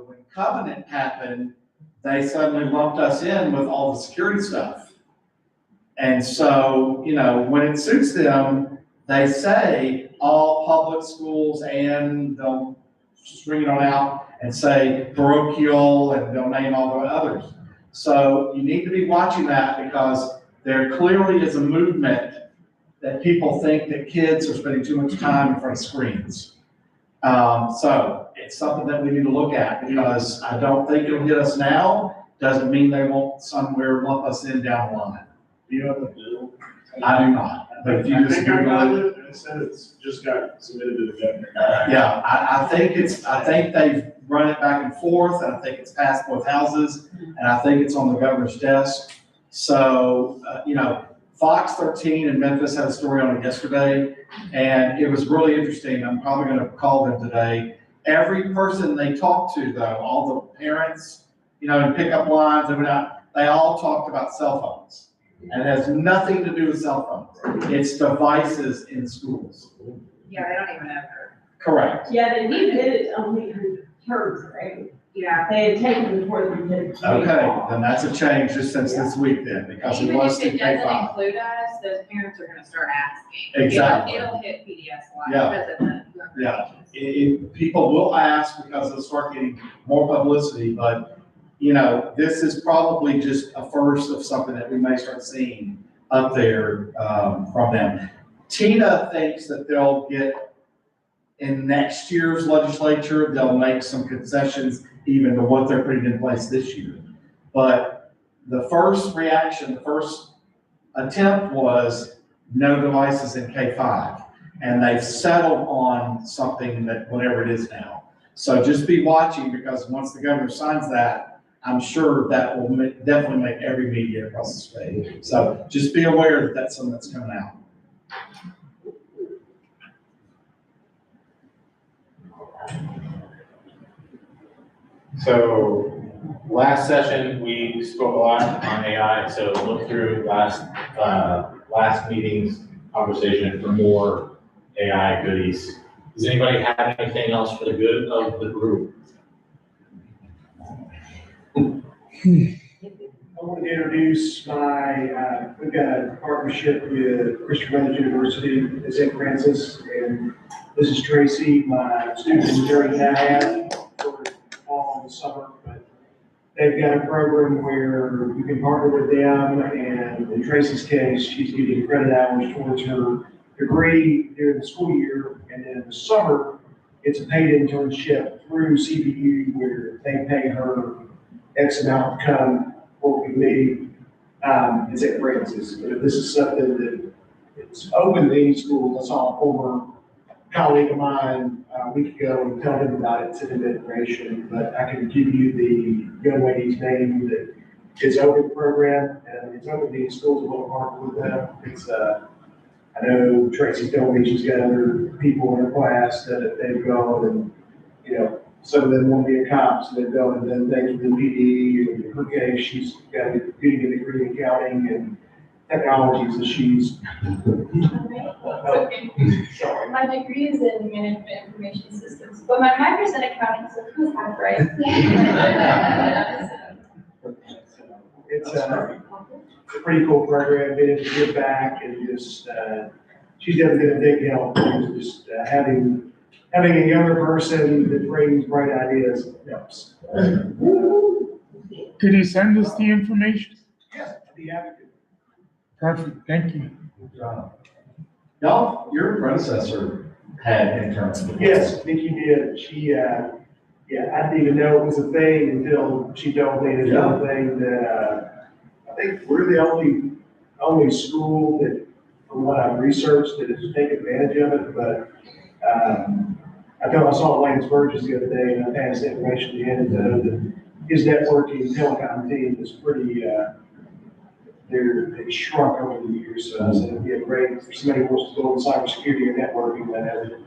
when Covenant happened, they suddenly lumped us in with all the security stuff. And so, when it suits them, they say all public schools, and they'll string it on out and say parochial, and they'll name all the others. So you need to be watching that, because there clearly is a movement that people think that kids are spending too much time in front of screens. So it's something that we need to look at, because I don't think it'll hit us now. Doesn't mean they won't somewhere lump us in down the line. Do you have the bill? I do not, but if you just Google it. It said it's just got submitted to the governor. Yeah, I think they've run it back and forth, and I think it's passed both houses, and I think it's on the governor's desk. So, Fox 13 in Memphis had a story on it yesterday, and it was really interesting. I'm probably gonna call them today. Every person they talked to, though, all the parents and pickup lines and whatnot, they all talked about cell phones. And it has nothing to do with cell phones. It's devices in schools. Yeah, they don't even know her. Correct. Yeah, they did it only in terms, right? Yeah. They had taken the fourth and fifth. Okay, then that's a change just since this week then, because it Even was if to it doesn't K-5. include us, those parents are gonna start asking. Exactly. It'll hit PDS live Yeah. because of the. Yeah. People will ask because they'll start getting more publicity, but, this is probably just a first of something that we may start seeing up there, from them. Tina thinks that they'll get, in next year's legislature, they'll make some concessions even to what they're putting in place this year. But the first reaction, the first attempt was no devices in K-5. And they've settled on something that, whatever it is now. So just be watching, because once the governor signs that, I'm sure that will definitely make every media across the state. So just be aware that that's something that's coming out. So last session, we spoke a lot on AI, so look through last meeting's conversation for more AI goodies. Does anybody have anything else for the good of the group? I want to introduce we've got a partnership with Christian Brothers University in St. Francis, and this is Tracy, my student journey that I had for fall and summer, but they've got a program where you can partner with them, and in Tracy's case, she's getting credit hours towards her degree during the school year, and then in the summer, it's a paid internship through CPU where they pay her X amount to come work with me in St. Francis. But if this is something that it's open to any schools, I saw a former colleague of mine a week ago and tell him about it, send him information, but I can give you the young lady's name that it's open program, and it's open to any schools that want to partner with them. It's, I know Tracy's told me she's got other people in her class that they've gone and, some of them want to be a cop, so they've gone and done things with the PD, and in her case, she's got a getting a degree in accounting and technology, so she's. Sorry. My degree is in management information systems, but my minor's in accounting, so who's half right? It's a pretty cool program, been able to give back and just, she's definitely been a big help, just having a younger person that brings bright ideas helps. Did he send us the information? Yes, the advocate. Perfect, thank you. Y'all, your predecessor had interns. Yes, Nikki did. She, I didn't even know it was a thing until she told me it's a thing that, I think we're the only school that, from what I've researched, that has taken advantage of it, but, I saw Lance Burgess the other day, and I passed the information to him, that his networking telecom team is pretty, they've shrunk over the years, so I said it'd be a great, if somebody wants to go in cybersecurity or networking, whatever,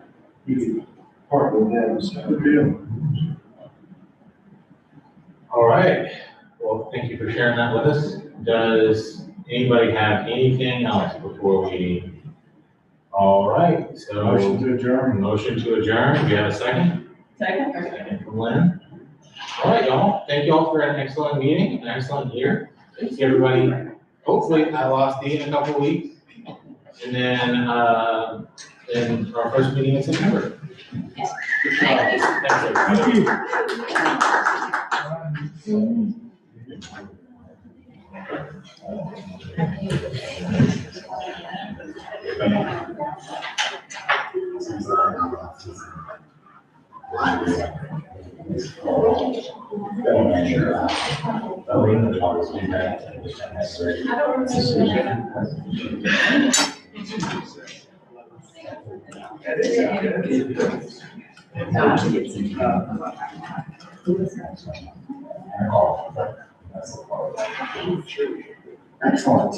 you can partner with them, so. Good deal. All right, well, thank you for sharing that with us. Does anybody have anything else before we? All right, so. Motion to adjourn. Motion to adjourn, do you have a second? Second. Second from Lynn. All right, y'all, thank you all for an excellent meeting, an excellent year. See everybody, hopefully, I lost Dee in a couple weeks. And then our first meeting in September. Yes. Thanks, everybody. Thank you. Excellent.